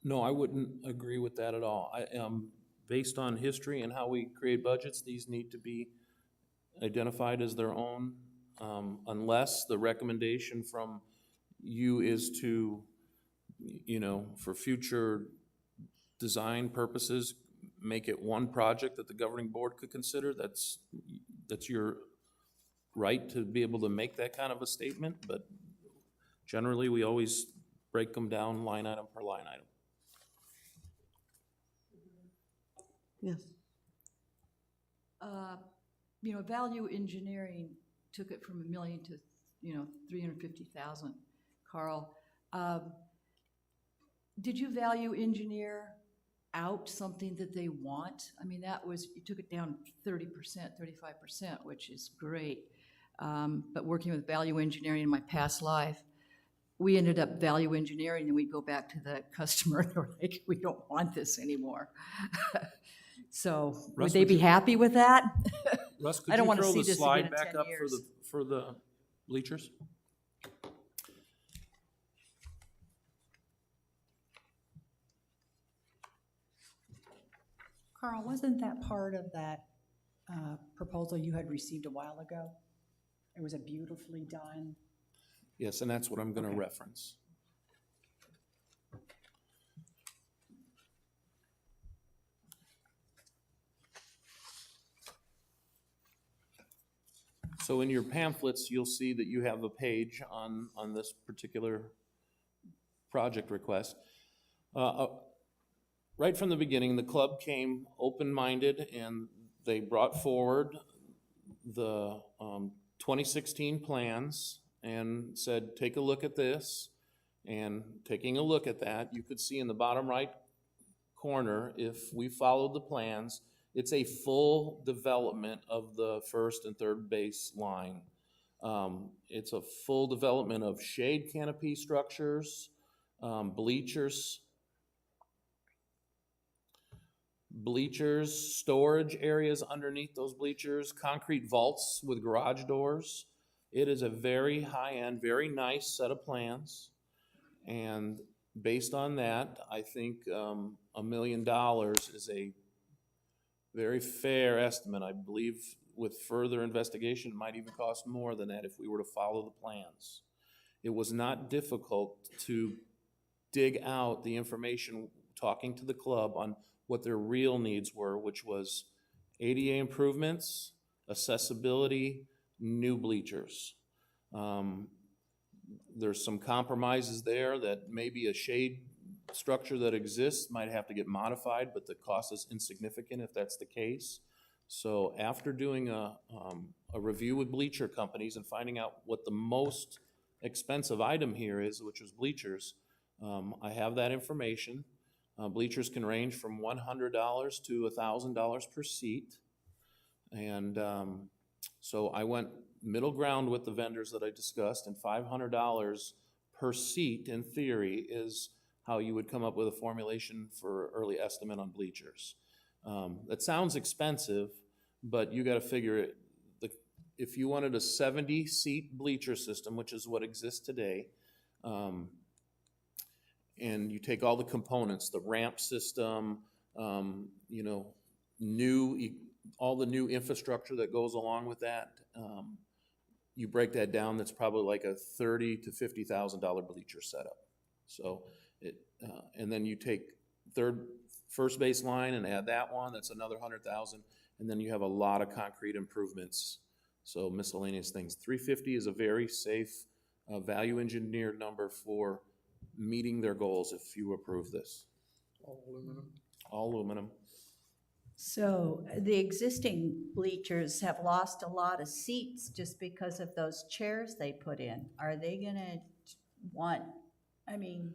No, I wouldn't agree with that at all. Based on history and how we create budgets, these need to be identified as their own, unless the recommendation from you is to, for future design purposes, make it one project that the governing board could consider. That's your right to be able to make that kind of a statement, but generally, we always break them down line item per line item. Yes. Value engineering took it from $1 million to, 350,000. Carl, did you value engineer out something that they want? I mean, you took it down 30%, 35%, which is great. But working with value engineering in my past life, we ended up value engineering, and we'd go back to the customer, and they're like, we don't want this anymore. So would Russ, they would be you- happy with that? Russ, could I don't you wanna throw see the this again slide in back 10 up years. for the bleachers? Carl, wasn't that part of that proposal you had received a while ago? It was a beautifully done. Yes, and that's what I'm gonna Okay. reference. So in your pamphlets, you'll see that you have a page on this particular project request. Right from the beginning, the club came open-minded, and they brought forward the 2016 plans and said, take a look at this. And taking a look at that, you could see in the bottom right corner, if we followed the plans, it's a full development of the first and third base line. It's a full development of shade canopy structures, bleachers, storage areas underneath those bleachers, concrete vaults with garage doors. It is a very high-end, very nice set of plans. And based on that, I think $1 million is a very fair estimate. I believe with further investigation, it might even cost more than that if we were to follow the plans. It was not difficult to dig out the information, talking to the club on what their real needs were, which was ADA improvements, accessibility, new bleachers. There's some compromises there that maybe a shade structure that exists might have to get modified, but the cost is insignificant if that's the case. So after doing a review with bleacher companies and finding out what the most expensive item here is, which was bleachers, I have that information. Bleachers can range from $100 to $1,000 per seat. And so I went middle ground with the vendors that I discussed, and $500 per seat, in theory, is how you would come up with a formulation for early estimate on bleachers. That sounds expensive, but you gotta figure it, if you wanted a 70-seat bleacher system, which is what exists today, and you take all the components, the ramp system, you know, all the new infrastructure that goes along with that, you break that down, that's probably like a $30,000 to $50,000 bleacher setup. So and then you take first base line and add that one, that's another 100,000, and then you have a lot of concrete improvements. So miscellaneous things. 350 is a very safe, value engineered number for meeting their goals if you approve this. All aluminum. All aluminum. So the existing bleachers have lost a lot of seats just because of those chairs they put in. Are they gonna want, I mean,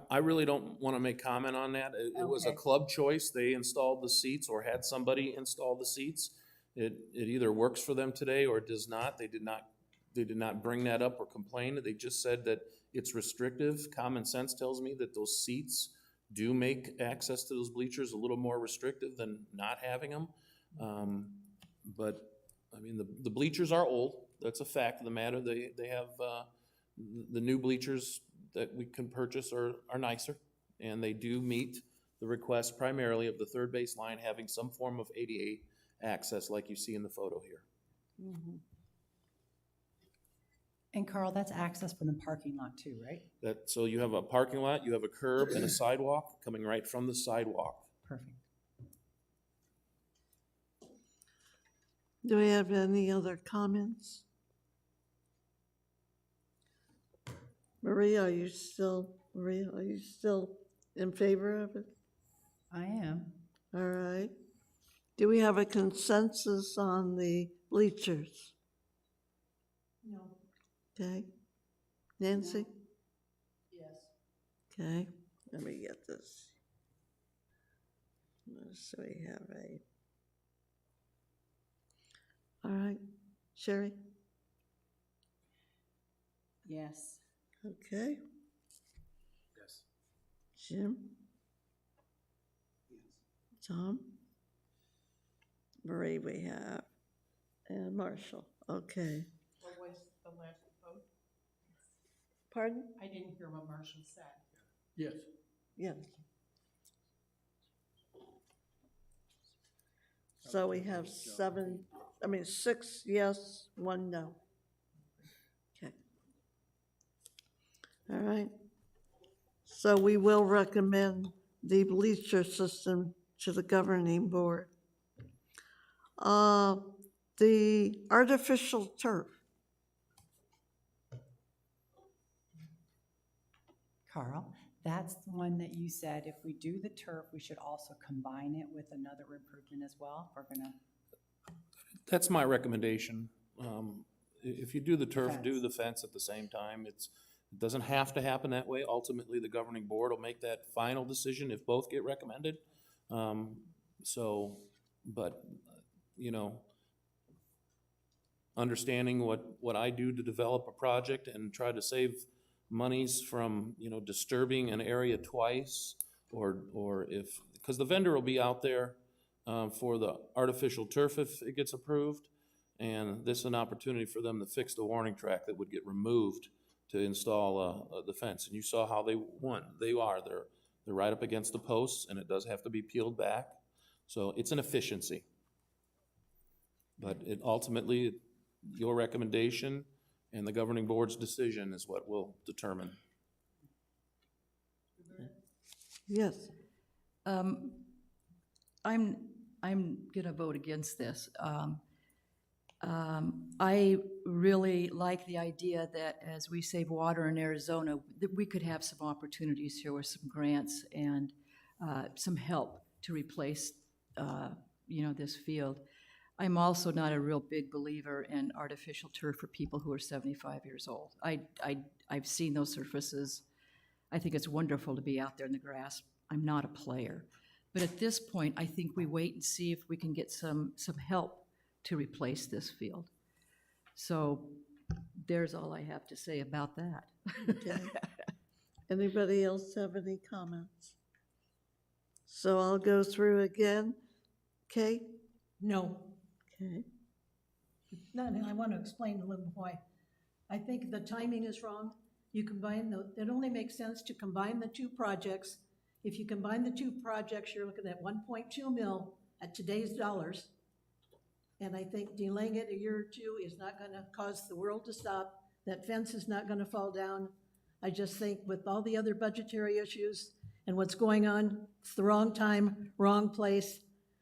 I really don't want to make comment on that. It was a Okay. club choice. They installed the seats or had somebody install the seats. It either works for them today or it does not. They did not bring that up or complain. They just said that it's restrictive. Common sense tells me that those seats do make access to those bleachers a little more restrictive than not having them. But I mean, the bleachers are old. That's a fact of the matter. They have the new bleachers that we can purchase are nicer, and they do meet the request primarily of the third base line having some form of ADA access like you see in the photo here. And Carl, that's access from the parking lot too, right? So you have a parking lot, you have a curb and a sidewalk coming right from the sidewalk. Perfect. Do we have any other comments? Maria, are you still in favor of it? I am. All right. Do we have a consensus on the bleachers? No. Okay. Nancy? Yes. Okay, let me get this. So we have all right, Sherry? Yes. Okay. Yes. Jim? Tom? Marie we have, and Marshall, okay. What was the last vote? Pardon? I didn't hear what Marshall said. Yes. Yes. So we have 6 yes, 1 no. Okay. All right. So we will recommend the bleacher system to the governing board. The artificial turf. Carl, that's the one that you said, if we do the turf, we should also combine it with another improvement as well. We're gonna, That's my recommendation. If you do the turf, do Fence. the fence at the same time. It doesn't have to happen that way. Ultimately, the governing board will make that final decision if both get recommended. But, you know, understanding what I do to develop a project and try to save monies from, you know, disturbing an area twice, or if, because the vendor will be out there for the artificial turf if it gets approved, and this is an opportunity for them to fix the warning track that would get removed to install the fence. And you saw how they went. They're right up against the posts, and it does have to be peeled back. So it's an efficiency. But it ultimately, your recommendation and the governing board's decision is what will determine. Yes. I'm gonna vote against this. I really like the idea that as we save water in Arizona, that we could have some opportunities here with some grants and some help to replace, this field. I'm also not a real big believer in artificial turf for people who are 75 years old. I've seen those surfaces. I think it's wonderful to be out there in the grass. I'm not a player. But at this point, I think we wait and see if we can get some help to replace this field. So there's all I have to say about that. Okay. Anybody else have any comments? So I'll go through again. Kate? No. Okay. No, I want to explain a little why. I think the timing is wrong. You combine it only makes sense to combine the two projects. If you combine the two projects, you're looking at 1.2 mil at today's dollars. And I think delaying it a year or two is not going to cause the world to stop. That fence is not going to fall down. I just think with all the other budgetary issues and what's going on, it's the wrong time, wrong place.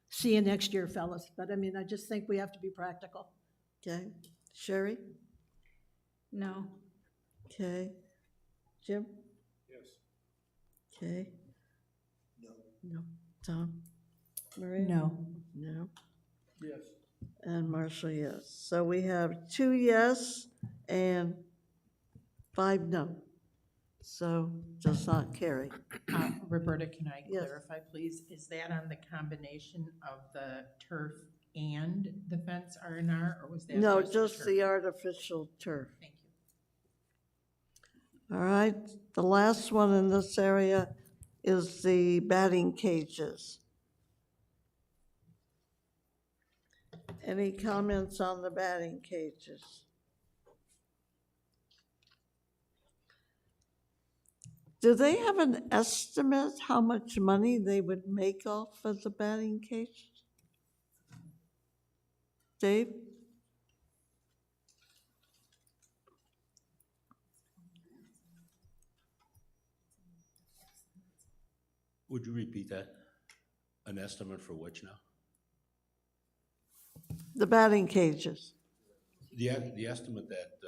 See you next year, fellas. But I mean, I just think we have to be practical. Okay. Sherry? No. Okay. Jim? Yes. Okay. No. Tom? Maria? No. No. Yes. And Marshall, yes. So we have 2 yes and 5 no. So does not carry. Roberta, can I Yes. clarify, please? Is that on the combination of the turf and the fence R&R, or was that No, just just turf? the artificial turf. Thank you. All right, the last one in this area is the batting cages. Any comments on the batting cages? Do they have an estimate how much money they would make off of the batting cages? Dave? Would you repeat that? An estimate for which now? The batting cages. The estimate that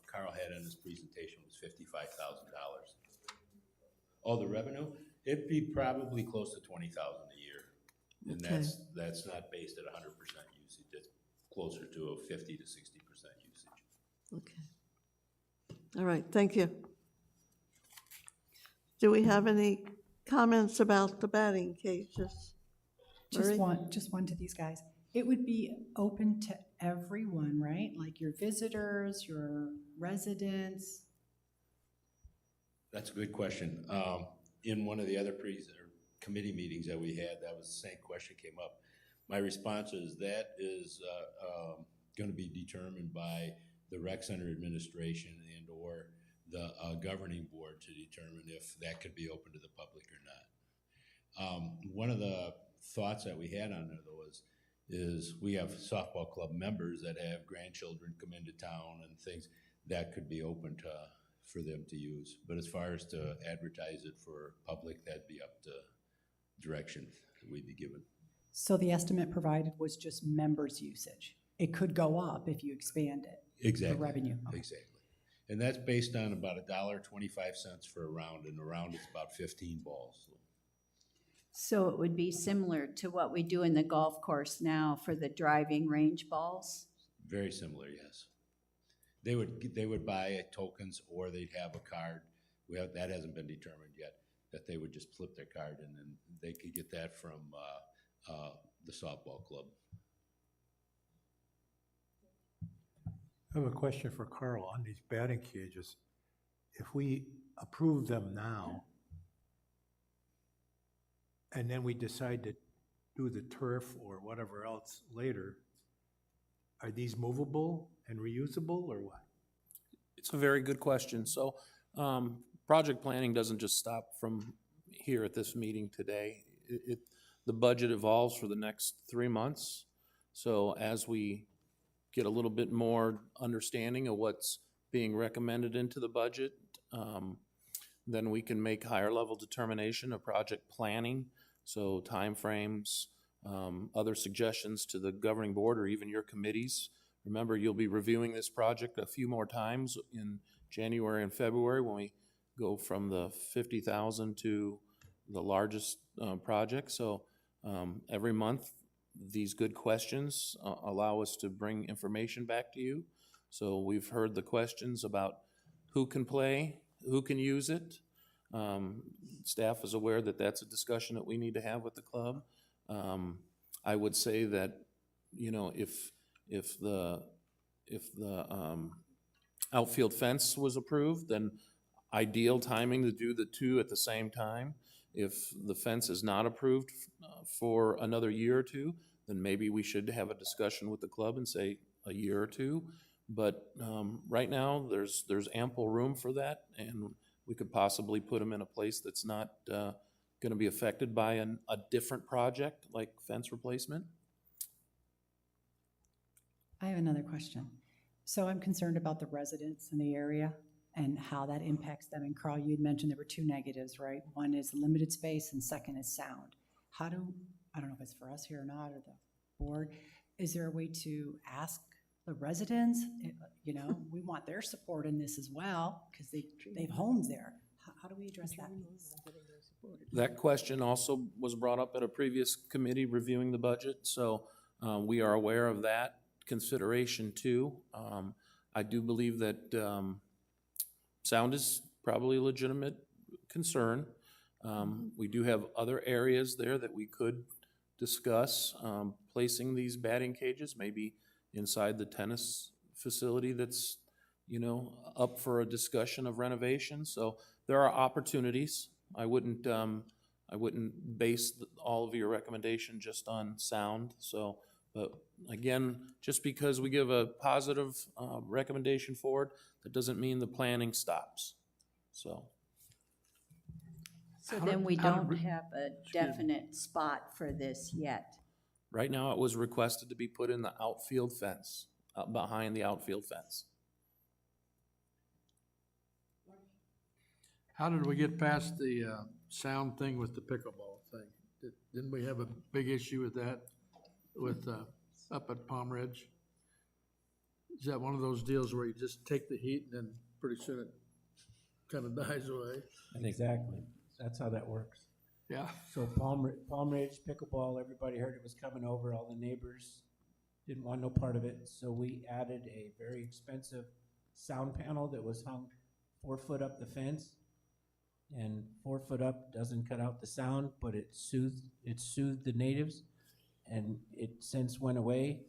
Carl had in his presentation was $55,000. Oh, the revenue? It'd be probably close to $20,000 a year. And Okay. that's not based at 100% usage. It's closer to a 50 to 60% usage. Okay. All right, thank you. Do we have any comments about the batting cages? Marie? Just one to these guys. It would be open to everyone, right? Like your visitors, your residents. That's a good question. In one of the other committee meetings that we had, that was the same question came up. My response is that is going to be determined by the rec center administration and or the governing board to determine if that could be open to the public or not. One of the thoughts that we had on there though is we have softball club members that have grandchildren come into town and things that could be open for them to use. But as far as to advertise it for public, that'd be up to direction that we'd be given. So the estimate provided was just members' usage. It could go up if you expand it. Exactly. The revenue. Okay. Exactly. And that's based on about $1.25 for a round, and a round is about 15 balls. So it would be similar to what we do in the golf course now for the driving range balls? Very similar, yes. They would buy tokens, or they'd have a card. That hasn't been determined yet, that they would just flip their card and then they could get that from the softball club. I have a question for Carl on these batting cages. If we approve them now, and then we decide to do the turf or whatever else later, are these movable and reusable or what? It's a very good question. So, project planning doesn't just stop from here at this meeting today. The budget evolves for the next 3 months. So as we get a little bit more understanding of what's being recommended into the budget, then we can make higher level determination of project planning. So timeframes, other suggestions to the governing board or even your committees Remember, you'll be reviewing this project a few more times in January and February when we go from the 50,000 to the largest project. So every month, these good questions allow us to bring information back to you. So we've heard the questions about who can play, who can use it. Staff is aware that that's a discussion that we need to have with the club. I would say that, you know, if the outfield fence was approved, then ideal timing to do the two at the same time. If the fence is not approved for another year or two, then maybe we should have a discussion with the club and say a year or two. But right now, there's ample room for that, and we could possibly put them in a place that's not going to be affected by a different project like fence replacement. I have another question. So I'm concerned about the residents in the area and how that impacts them. And Carl, you'd mentioned there were two negatives, right? One is limited space and second is sound. I don't know if it's for us here or not, or the board, is there a way to ask the residents, you know, we want their support in this as well, because they have homes there. How do we address that piece? That question also was brought up at a previous committee reviewing the budget, so we are aware of that consideration too. I do believe that sound is probably a legitimate concern. We do have other areas there that we could discuss placing these batting cages, maybe inside the tennis facility that's, you know, up for a discussion of renovation. So there are opportunities. I wouldn't base all of your recommendation just on sound. So, but again, just because we give a positive recommendation forward, that doesn't mean the planning stops. So then we don't have a definite spot for this yet. right now, it was requested to be put in the outfield fence, behind the outfield fence. How did we get past the sound thing with the pickleball thing? Didn't we have a big issue with that, with up at Palm Ridge? Is that one of those deals where you just take the heat and then pretty soon it kind of dies away? Exactly. That's how that works. Yeah. So Palm Ridge pickleball, everybody heard it was coming over. All the neighbors didn't want no part of it. So we added a very expensive sound panel that was hung 4 foot up the fence. And 4 foot up doesn't cut out the sound, but it soothed the natives. And it since went away.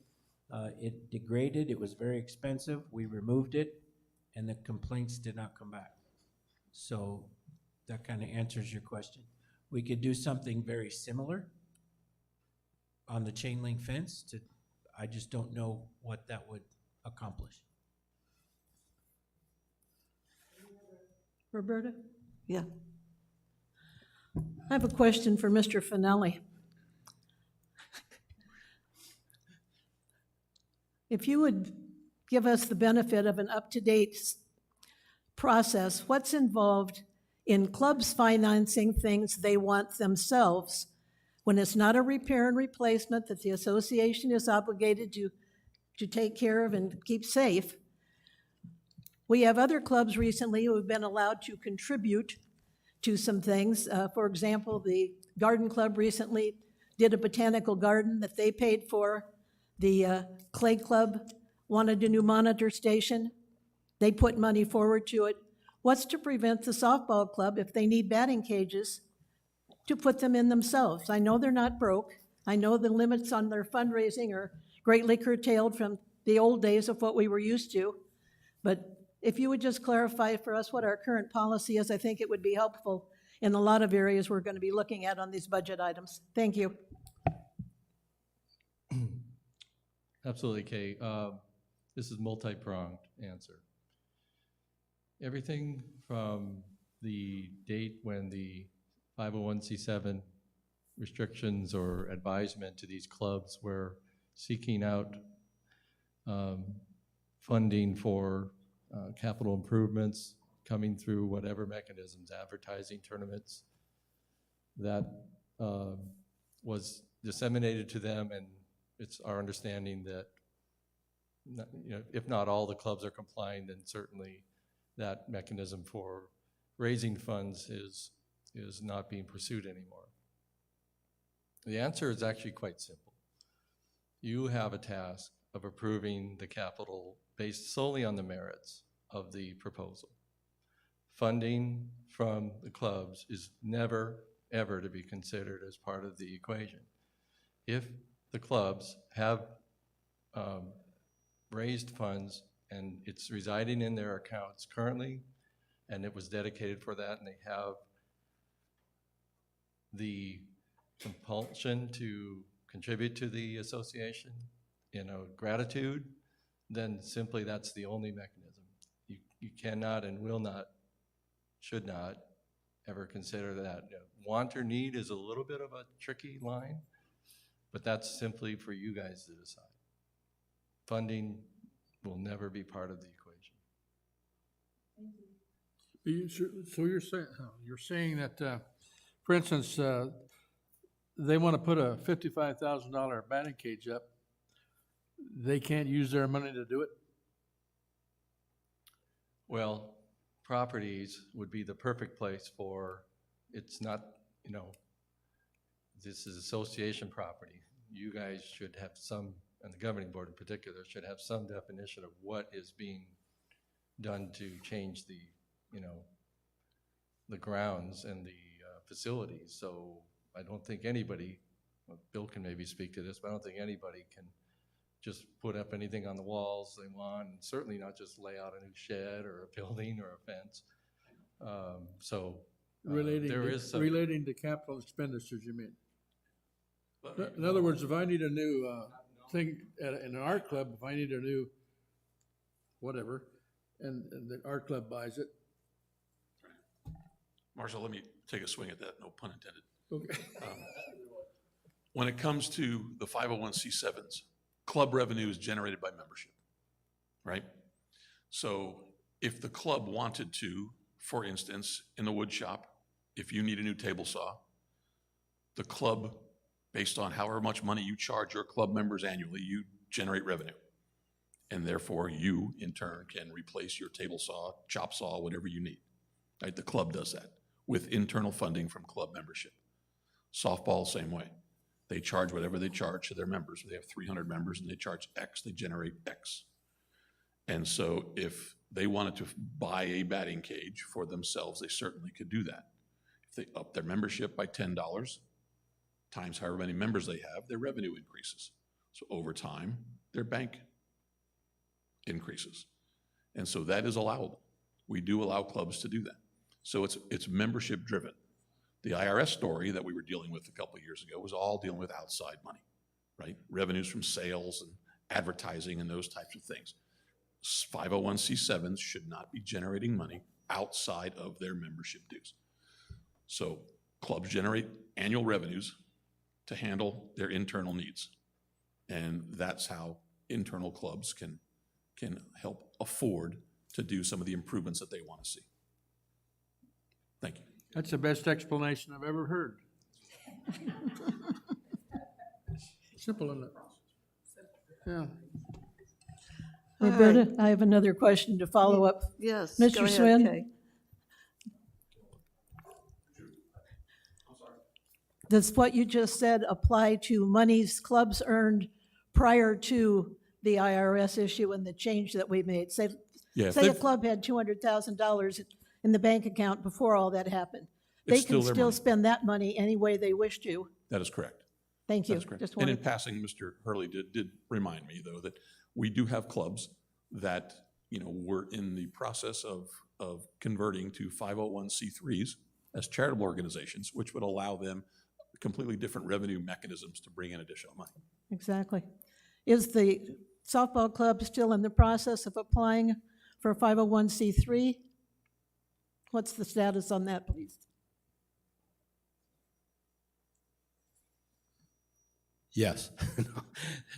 It degraded. It was very expensive. We removed it, and the complaints did not come back. So that kind of answers your question. We could do something very similar on the chain link fence. I just don't know what that would accomplish. Roberta? Yeah. I have a question for Mr. Finelli. If you would give us the benefit of an up-to-date process, what's involved in clubs financing things they want themselves when it's not a repair and replacement that the association is obligated to take care of and keep safe? We have other clubs recently who have been allowed to contribute to some things. For example, the Garden Club recently did a botanical garden that they paid for. The Clay Club wanted a new monitor station. They put money forward to it. What's to prevent the softball club, if they need batting cages, to put them in themselves? I know they're not broke. I know the limits on their fundraising are greatly curtailed from the old days of what we were used to. But if you would just clarify for us what our current policy is, I think it would be helpful in a lot of areas we're going to be looking at on these budget items. Thank you. Absolutely, Kay. This is multi-pronged answer. Everything from the date when the 501c7 restrictions or advisement to these clubs were seeking out funding for capital improvements coming through whatever mechanisms, advertising, tournaments, that was disseminated to them, and it's our understanding that if not all the clubs are complying, then certainly that mechanism for raising funds is not being pursued anymore. The answer is actually quite simple. You have a task of approving the capital based solely on the merits of the proposal. Funding from the clubs is never, ever to be considered as part of the equation. If the clubs have raised funds and it's residing in their accounts currently, and it was dedicated for that, and they have the compulsion to contribute to the association, gratitude, then simply that's the only mechanism. You cannot and will not, should not ever consider that. Want or need is a little bit of a tricky line, but that's simply for you guys to decide. Funding will never be part of the equation. So you're saying that, for instance, they want to put a $55,000 batting cage up. They can't use their money to do it? Well, properties would be the perfect place for, it's not, this is association property. You guys should have some, and the governing board in particular, should have some definition of what is being done to change the, the grounds and the facilities. So I don't think anybody, Bill can maybe speak to this, but I don't think anybody can just put up anything on the walls they want, and certainly not just lay out a new shed or a building or a fence. Relating to capital expenditures, you mean? In other words, if I need a new thing in an art club, if I need a new whatever, and the art club buys it. Marshall, let me take a swing at that, no pun intended. Okay. When it comes to the 501c7s, club revenue is generated by membership, right? So if the club wanted to, for instance, in the wood shop, if you need a new table saw, the club, based on however much money you charge your club members annually, you generate revenue. And therefore you, in turn, can replace your table saw, chop saw, whatever you need, right? The club does that with internal funding from club membership. Softball, same way. They charge whatever they charge to their members. They have 300 members and they charge X, they generate X. And so if they wanted to buy a batting cage for themselves, they certainly could do that. If they up their membership by $10 times however many members they have, their revenue increases. So over time, their bank increases. And so that is allowable. We do allow clubs to do that. So it's membership driven. The IRS story that we were dealing with a couple of years ago was all dealing with outside money, right? Revenues from sales and advertising and those types of things. 501c7s should not be generating money outside of their membership dues. So clubs generate annual revenues to handle their internal needs. And that's how internal clubs can help afford to do some of the improvements that they want to see. Thank you. That's the best explanation I've ever heard. Simple enough. Yeah. Roberta, I have another question to follow up. Yes. Mr. go ahead, Swin? Kay. Does what you just said apply to monies clubs earned prior to the IRS issue and the change that we made? Say a club had $200,000 in the bank account before all that happened. They can still spend that money any way they wish to. That is correct. Thank you. That's correct. Just And in wanted- passing, Mr. Hurley did remind me, though, that we do have clubs that, we're in the process of converting to 501c3s as charitable organizations, which would allow them completely different revenue mechanisms to bring in additional money. Exactly. Is the softball club still in the process of applying for a 501c3? What's the status on that, please? Yes.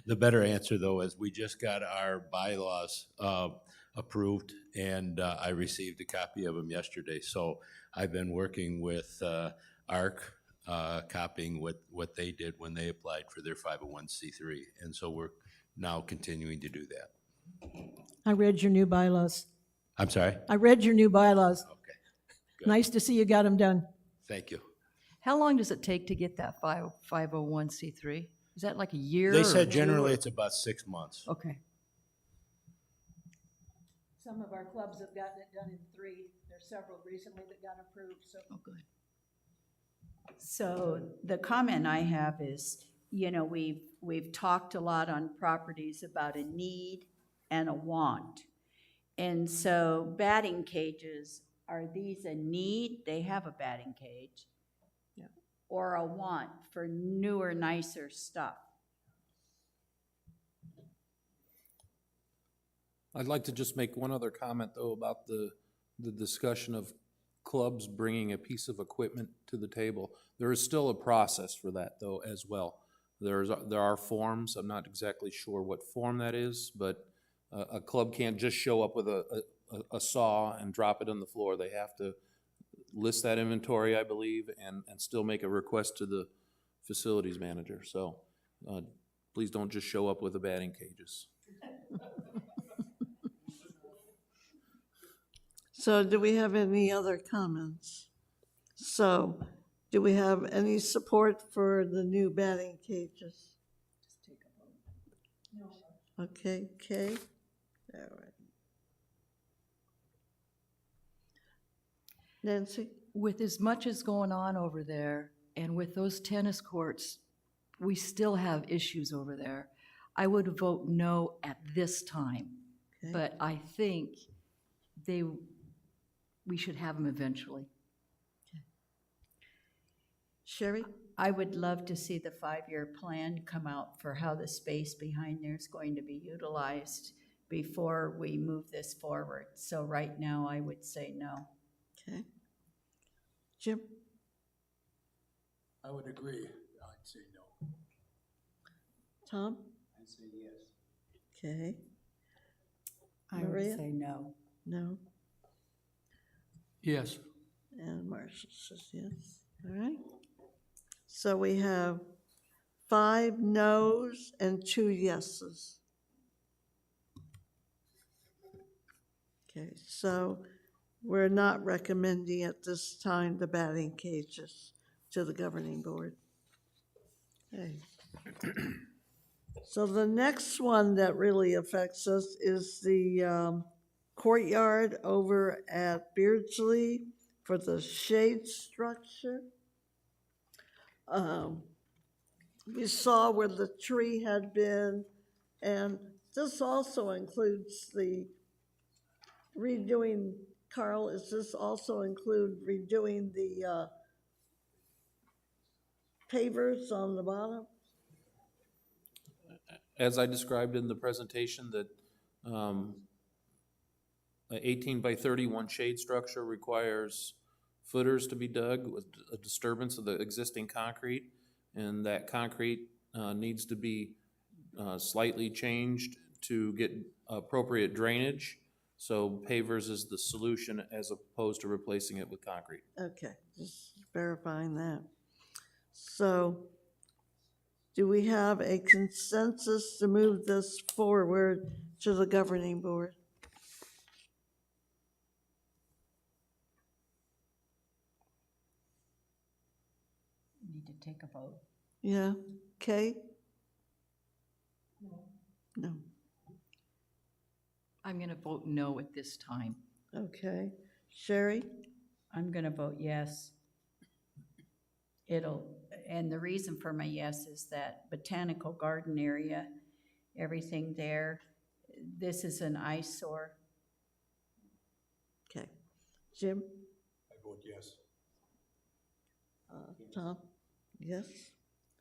The better answer, though, is we just got our bylaws approved, and I received a copy of them yesterday. So I've been working with ARC, copying what they did when they applied for their 501c3. And so we're now continuing to do that. I read your new bylaws. I'm sorry? I read your new bylaws. Okay, good. Nice to see you got them done. Thank you. How long does it take to get that 501c3? Is that like a year? They or said two, generally or- it's about 6 months. Okay. Some of our clubs have gotten it done in 3. There's several recently that got approved, so. Oh, good. So the comment I have is, you know, we've talked a lot on properties about a need and a want. And so batting cages, are these a need? They have a batting cage. Yeah. Or a want for newer, nicer stuff? I'd like to just make one other comment, though, about the discussion of clubs bringing a piece of equipment to the table. There is still a process for that, though, as well. There are forms. I'm not exactly sure what form that is, but a club can't just show up with a saw and drop it on the floor. They have to list that inventory, I believe, and still make a request to the facilities manager. So please don't just show up with the batting cages. So do we have any other comments? So do we have any support for the new batting cages? Okay, Kay? All right. Nancy? With as much as going on over there, and with those tennis courts, we still have issues over there. I would vote no at this time, Okay. but I think we should have them eventually. Sherry? I would love to see the 5-year plan come out for how the space behind there is going to be utilized before we move this forward. So right now, I would say no. Okay. Jim? I would agree. I'd say no. Tom? I'd say yes. Okay. I Maria? would say no. No. Yes. And Marcia says yes. All right. So we have 5 noes and 2 yeses. Okay, so we're not recommending at this time the batting cages to the governing board. Okay. So the next one that really affects us is the courtyard over at Beardsley for the shade structure. We saw where the tree had been, and this also includes the redoing, Carl, does this also include redoing the pavers on the bottom? As I described in the presentation, that an 18 by 31 shade structure requires footers to be dug with a disturbance of the existing concrete, and that concrete needs to be slightly changed to get appropriate drainage. So pavers is the solution as opposed to replacing it with concrete. Okay, just verifying that. So do we have a consensus to move this forward to the governing board? Need to take a vote. Yeah, Kay? No. I'm going to vote no at this time. Okay. Sherry? I'm gonna vote yes. And the reason for my yes is that botanical garden area, everything there, this is an eyesore. Okay. Jim? I vote yes. Tom? Yes?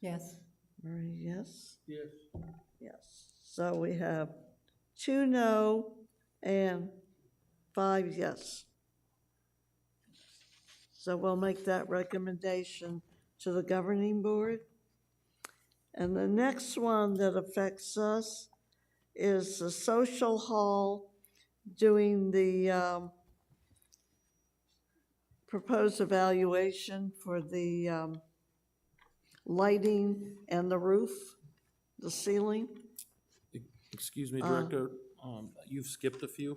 Yes. Marie, yes? Yes. Yes. So we have 2 no and 5 yes. So we'll make that recommendation to the governing board. And the next one that affects us is the social hall doing the proposed evaluation for the lighting and the roof, the ceiling. Excuse me, Director, You've skipped a few.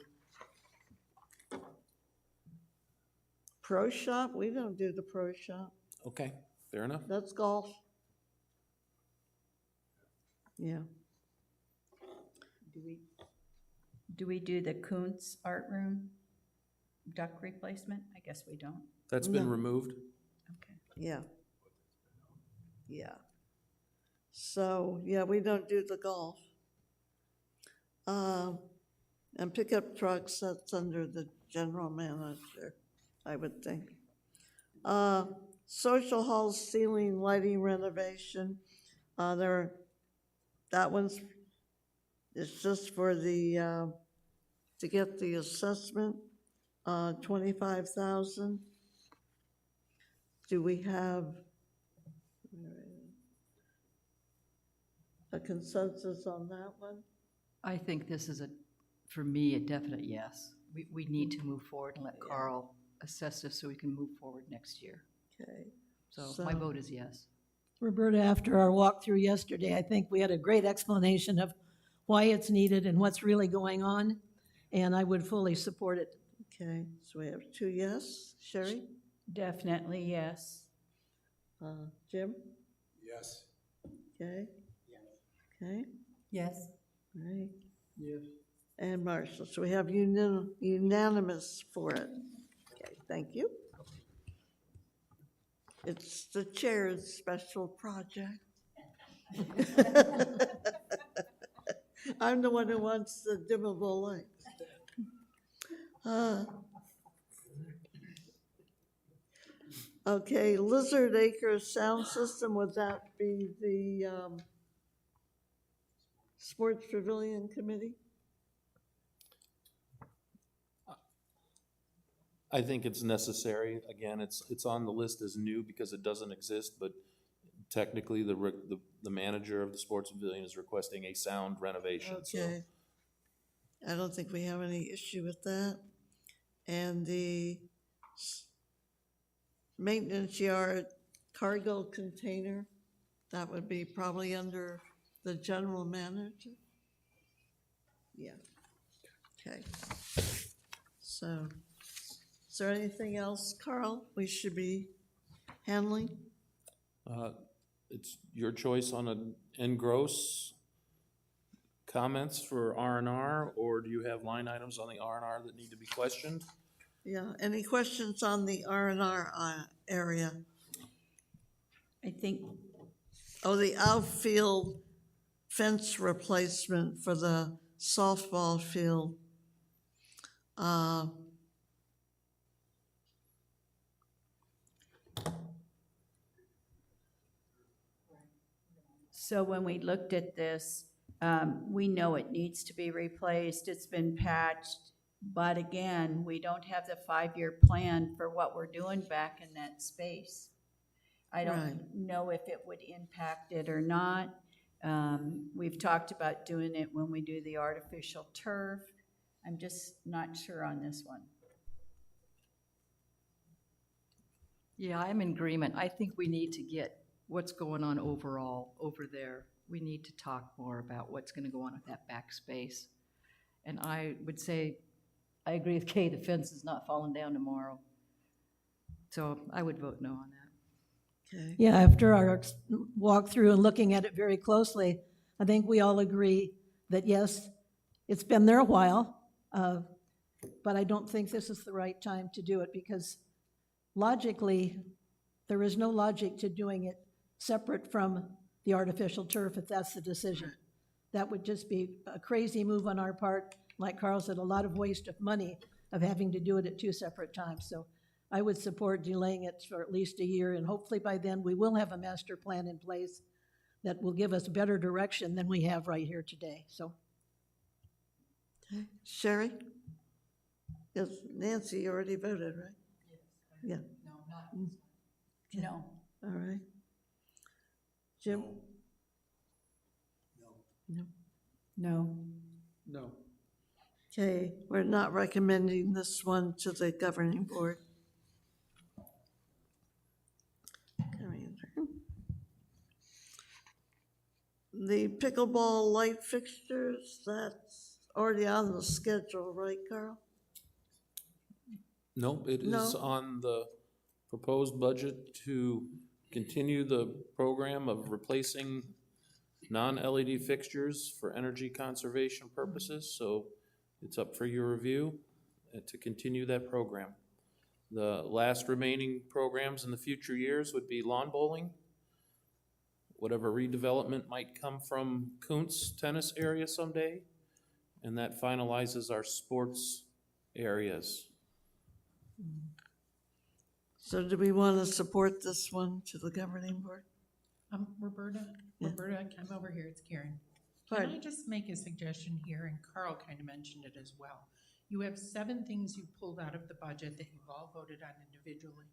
Pro shop, we don't do the pro shop. Okay, fair enough. That's golf. Yeah. Do we do the Kuntz art room duck replacement? I guess we don't. That's been No. removed. Okay. Yeah. Yeah. So, yeah, we don't do the golf. And pickup trucks, that's under the general manager, I would think. Social hall ceiling lighting renovation, that one's, it's just for the, to get the assessment, 25,000. Do we have a consensus on that one? I think this is for me, a definite yes. We need to move forward and let Carl assess this so we can move forward next year. Okay. So my vote is yes. Roberta, after our walkthrough yesterday, I think we had a great explanation of why it's needed and what's really going on, and I would fully support it. Okay, so we have 2 yes. Sherry? Definitely yes. Jim? Yes. Okay. Okay, Yes. all right. Yes. And Marshall, so we have unanimous for it. Okay, thank you. It's the chair's special project. I'm the one who wants the dimmable lights. Okay, Lizard Acres sound system, would that be the Sports Pavilion Committee? I think it's necessary. Again, it's on the list as new because it doesn't exist, but technically the manager of the sports pavilion is requesting a sound renovation. So Okay. I don't think we have any issue with that. And the maintenance yard cargo container, that would be probably under the general manager? Yeah. Okay. So, is there anything else, Carl, we should be handling? it's your choice on an engross comments for R&R, or do you have line items on the R&R that need to be questioned? Yeah, any questions on the R&R area? I think, Oh, the outfield fence replacement for the softball field. so when we looked at this, we know it needs to be replaced. It's been patched. But again, we don't have the 5-year plan for what we're doing back in that space. I don't Right. know if it would impact it or not. We've talked about doing it when we do the artificial turf. I'm just not sure on this one. Yeah, I'm in agreement. I think we need to get what's going on overall over there. We need to talk more about what's gonna go on with that back space. And I would say, I agree with Kay, the fence is not falling down tomorrow. So I would vote no on that. Okay. Yeah, after our walkthrough and looking at it very closely, I think we all agree that yes, it's been there a while, but I don't think this is the right time to do it because logically, there is no logic to doing it separate from the artificial turf if that's the decision. That would just be a crazy move on our part. Like Carl said, a lot of waste of money of having to do it at 2 separate times. So I would support delaying it for at least a year, and hopefully by then we will have a master plan in place that will give us better direction than we have right here today, so. Okay. Sherry? Yes, Nancy, you already voted, right? Yeah, No, not No. all right. Jim? No. No. No. Okay, we're not recommending this one to the governing board. The pickleball light fixtures, that's already on the schedule, right, Carl? Nope, it is No. on the proposed budget to continue the program of replacing non-LED fixtures for energy conservation purposes, so it's up for your review to continue that program. The last remaining programs in the future years would be lawn bowling, whatever redevelopment might come from Kuntz tennis area someday, and that finalizes our sports areas. So do we want to support this one to the governing board? Roberta, Yeah. come over here, it's Karen. Can I Pardon? just make a suggestion here, and Carl kind of mentioned it as well. You have 7 things you pulled out of the budget that you've all voted on individually.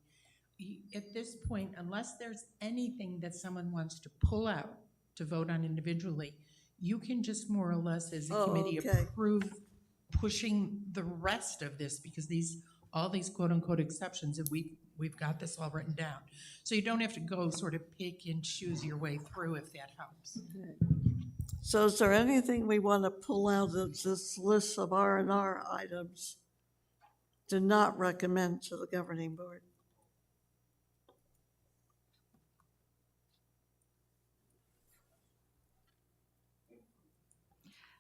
At this point, unless there's anything that someone wants to pull out to vote on individually, you can just more or less, as a Oh, committee, okay. approve pushing the rest of this, because all these quote-unquote exceptions, and we've got this all written down. So you don't have to go sort of pick and choose your way through, if that helps. So is there anything we want to pull out of this list of R&R items to not recommend to the governing board?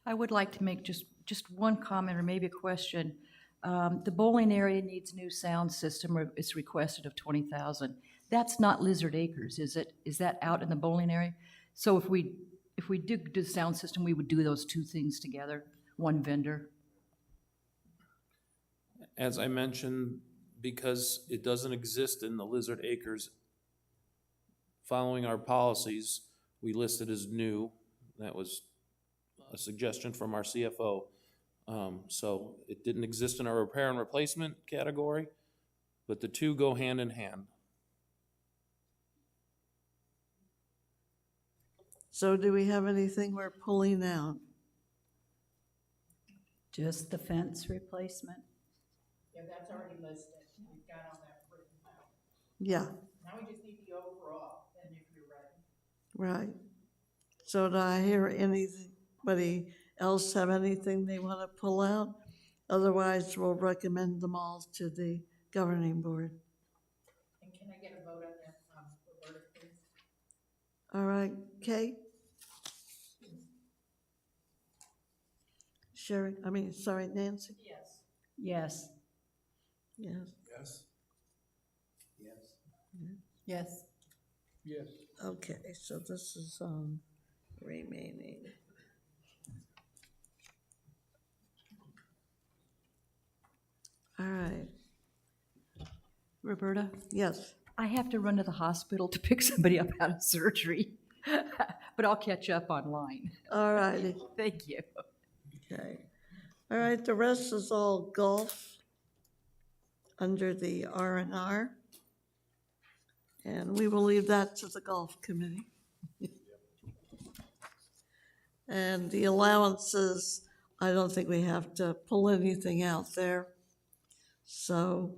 I would like to make just one comment or maybe a question. The bowling area needs new sound system, or it's requested of 20,000. That's not Lizard Acres, is it? Is that out in the bowling area? So if we did do the sound system, we would do those two things together, one vendor. As I mentioned, because it doesn't exist in the Lizard Acres, following our policies, we listed as new. That was a suggestion from our CFO. So it didn't exist in our repair and replacement category, but the two go hand in hand. So do we have anything we're pulling out? Just the fence replacement? Yeah, that's already listed. We've got all that written out. Yeah, Now we just need the overall, and if you're ready. right. So do I hear anybody else have anything they want to pull out? Otherwise, we'll recommend them all to the governing board. And can I get a vote on that, Roberta, please? All right, Kate? Nancy? Yes. Yes. Yes. Yes. Yes. Yes. Yes. Okay, so this is remaining. All right, Roberta, yes. I have to run to the hospital to pick somebody up out of surgery, but I'll catch up online. All righty, Thank you. okay. All right, the rest is all golf under the R&R. And we will leave that to the golf committee. And the allowances, I don't think we have to pull anything out there. So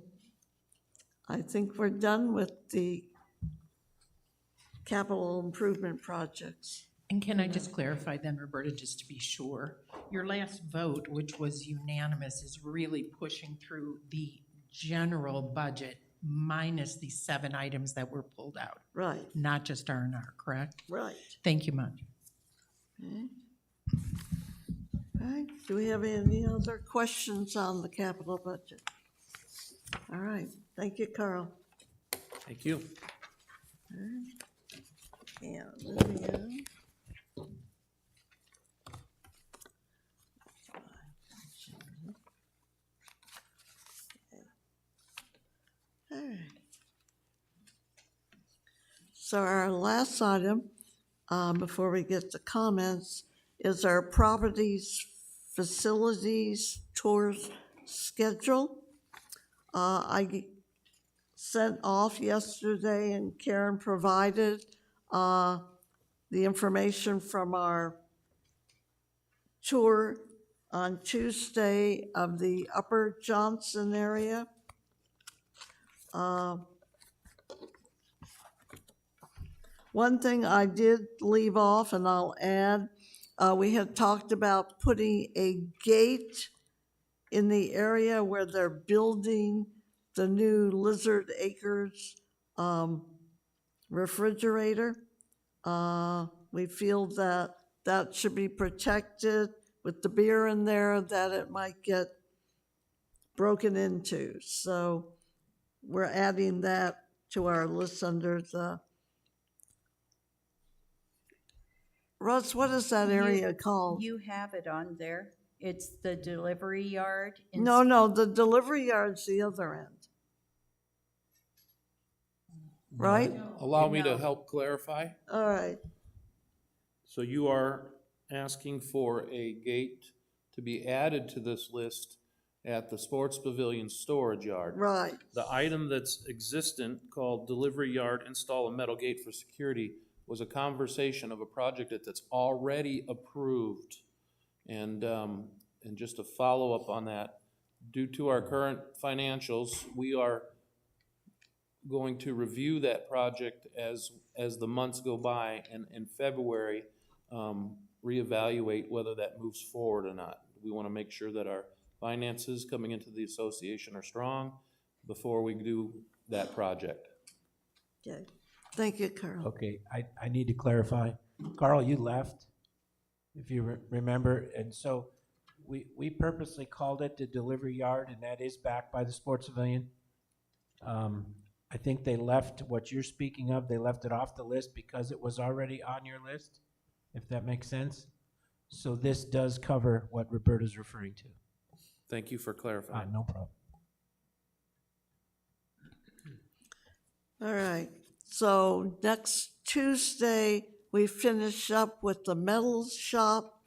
I think we're done with the capital improvement projects. And can I just clarify then, Roberta, just to be sure? Your last vote, which was unanimous, is really pushing through the general budget minus the 7 items that were pulled out, Right, not just R&R, correct? right. Thank you much. Okay. All right, do we have any other questions on the capital budget? All right, thank you, Carl. Thank you. And Olivia. All right. So our last item, before we get to comments, is our properties, facilities, tours schedule. I sent off yesterday and Karen provided the information from our tour on Tuesday of the Upper Johnson area. One thing I did leave off, and I'll add, We had talked about putting a gate in the area where they're building the new Lizard Acres refrigerator. We feel that that should be protected with the beer in there, that it might get broken into. So we're adding that to our list under the. Russ, what is that area called? You have it on there. It's the delivery yard. No, the delivery yard's the other end. Right? Allow me to No. help clarify. All right, So you are asking for a gate to be added to this list at the Sports Pavilion storage yard. right. The item that's existent, called delivery yard, install a metal gate for security, was a conversation of a project that's already approved. And just to follow up on that, due to our current financials, we are going to review that project as the months go by, and in February, reevaluate whether that moves forward or not. We want to make sure that our finances coming into the association are strong before we do that project. Okay, thank you, Carl. Okay, I need to clarify. Carl, you left, if you remember, and so we purposely called it the delivery yard, and that is backed by the Sports Pavilion. I think they left what you're speaking of, they left it off the list because it was already on your list, if that makes sense. So this does cover what Roberta's referring to. Thank you for clarifying. No problem. All right, so next Tuesday, we finish up with the metals shop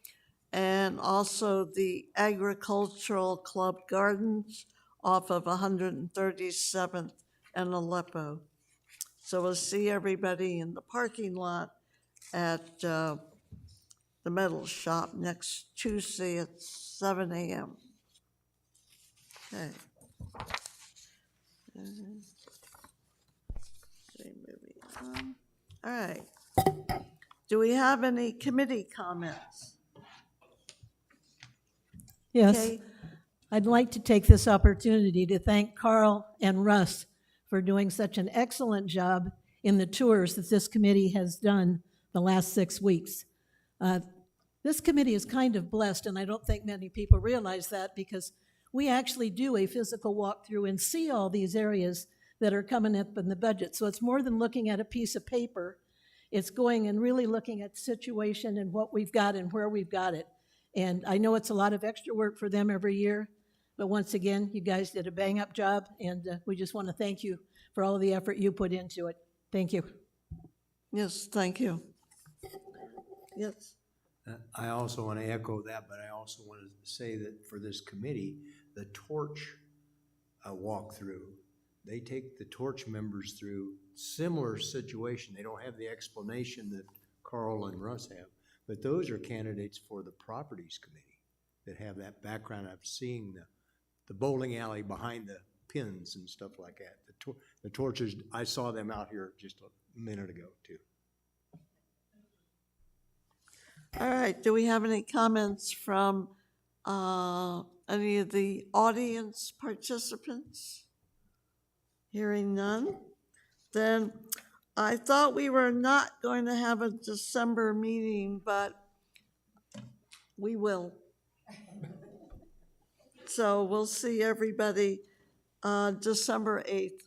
and also the agricultural club gardens off of 137th and Aleppo. So we'll see everybody in the parking lot at the metals shop next Tuesday at 7 a.m. Okay. Moving on. All right. Do we have any committee comments? Yes, Okay. I'd like to take this opportunity to thank Carl and Russ for doing such an excellent job in the tours that this committee has done the last 6 weeks. This committee is kind of blessed, and I don't think many people realize that, because we actually do a physical walkthrough and see all these areas that are coming up in the budget. So it's more than looking at a piece of paper. It's going and really looking at the situation and what we've got and where we've got it. And I know it's a lot of extra work for them every year, but once again, you guys did a bang-up job, and we just want to thank you for all of the effort you put into it. Thank you. Yes, thank you. Yes. I also want to echo that, but I also want to say that for this committee, the torch walkthrough, they take the torch members through similar situation. They don't have the explanation that Carl and Russ have, but those are candidates for the properties committee that have that background of seeing the bowling alley behind the pins and stuff like that. The torches, I saw them out here just a minute ago too. All right, do we have any comments from any of the audience participants? Hearing none, then I thought we were not going to have a December meeting, but we will. So we'll see everybody December 8th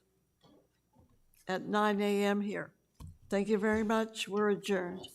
at 9 a.m. here. Thank you very much. We're adjourned.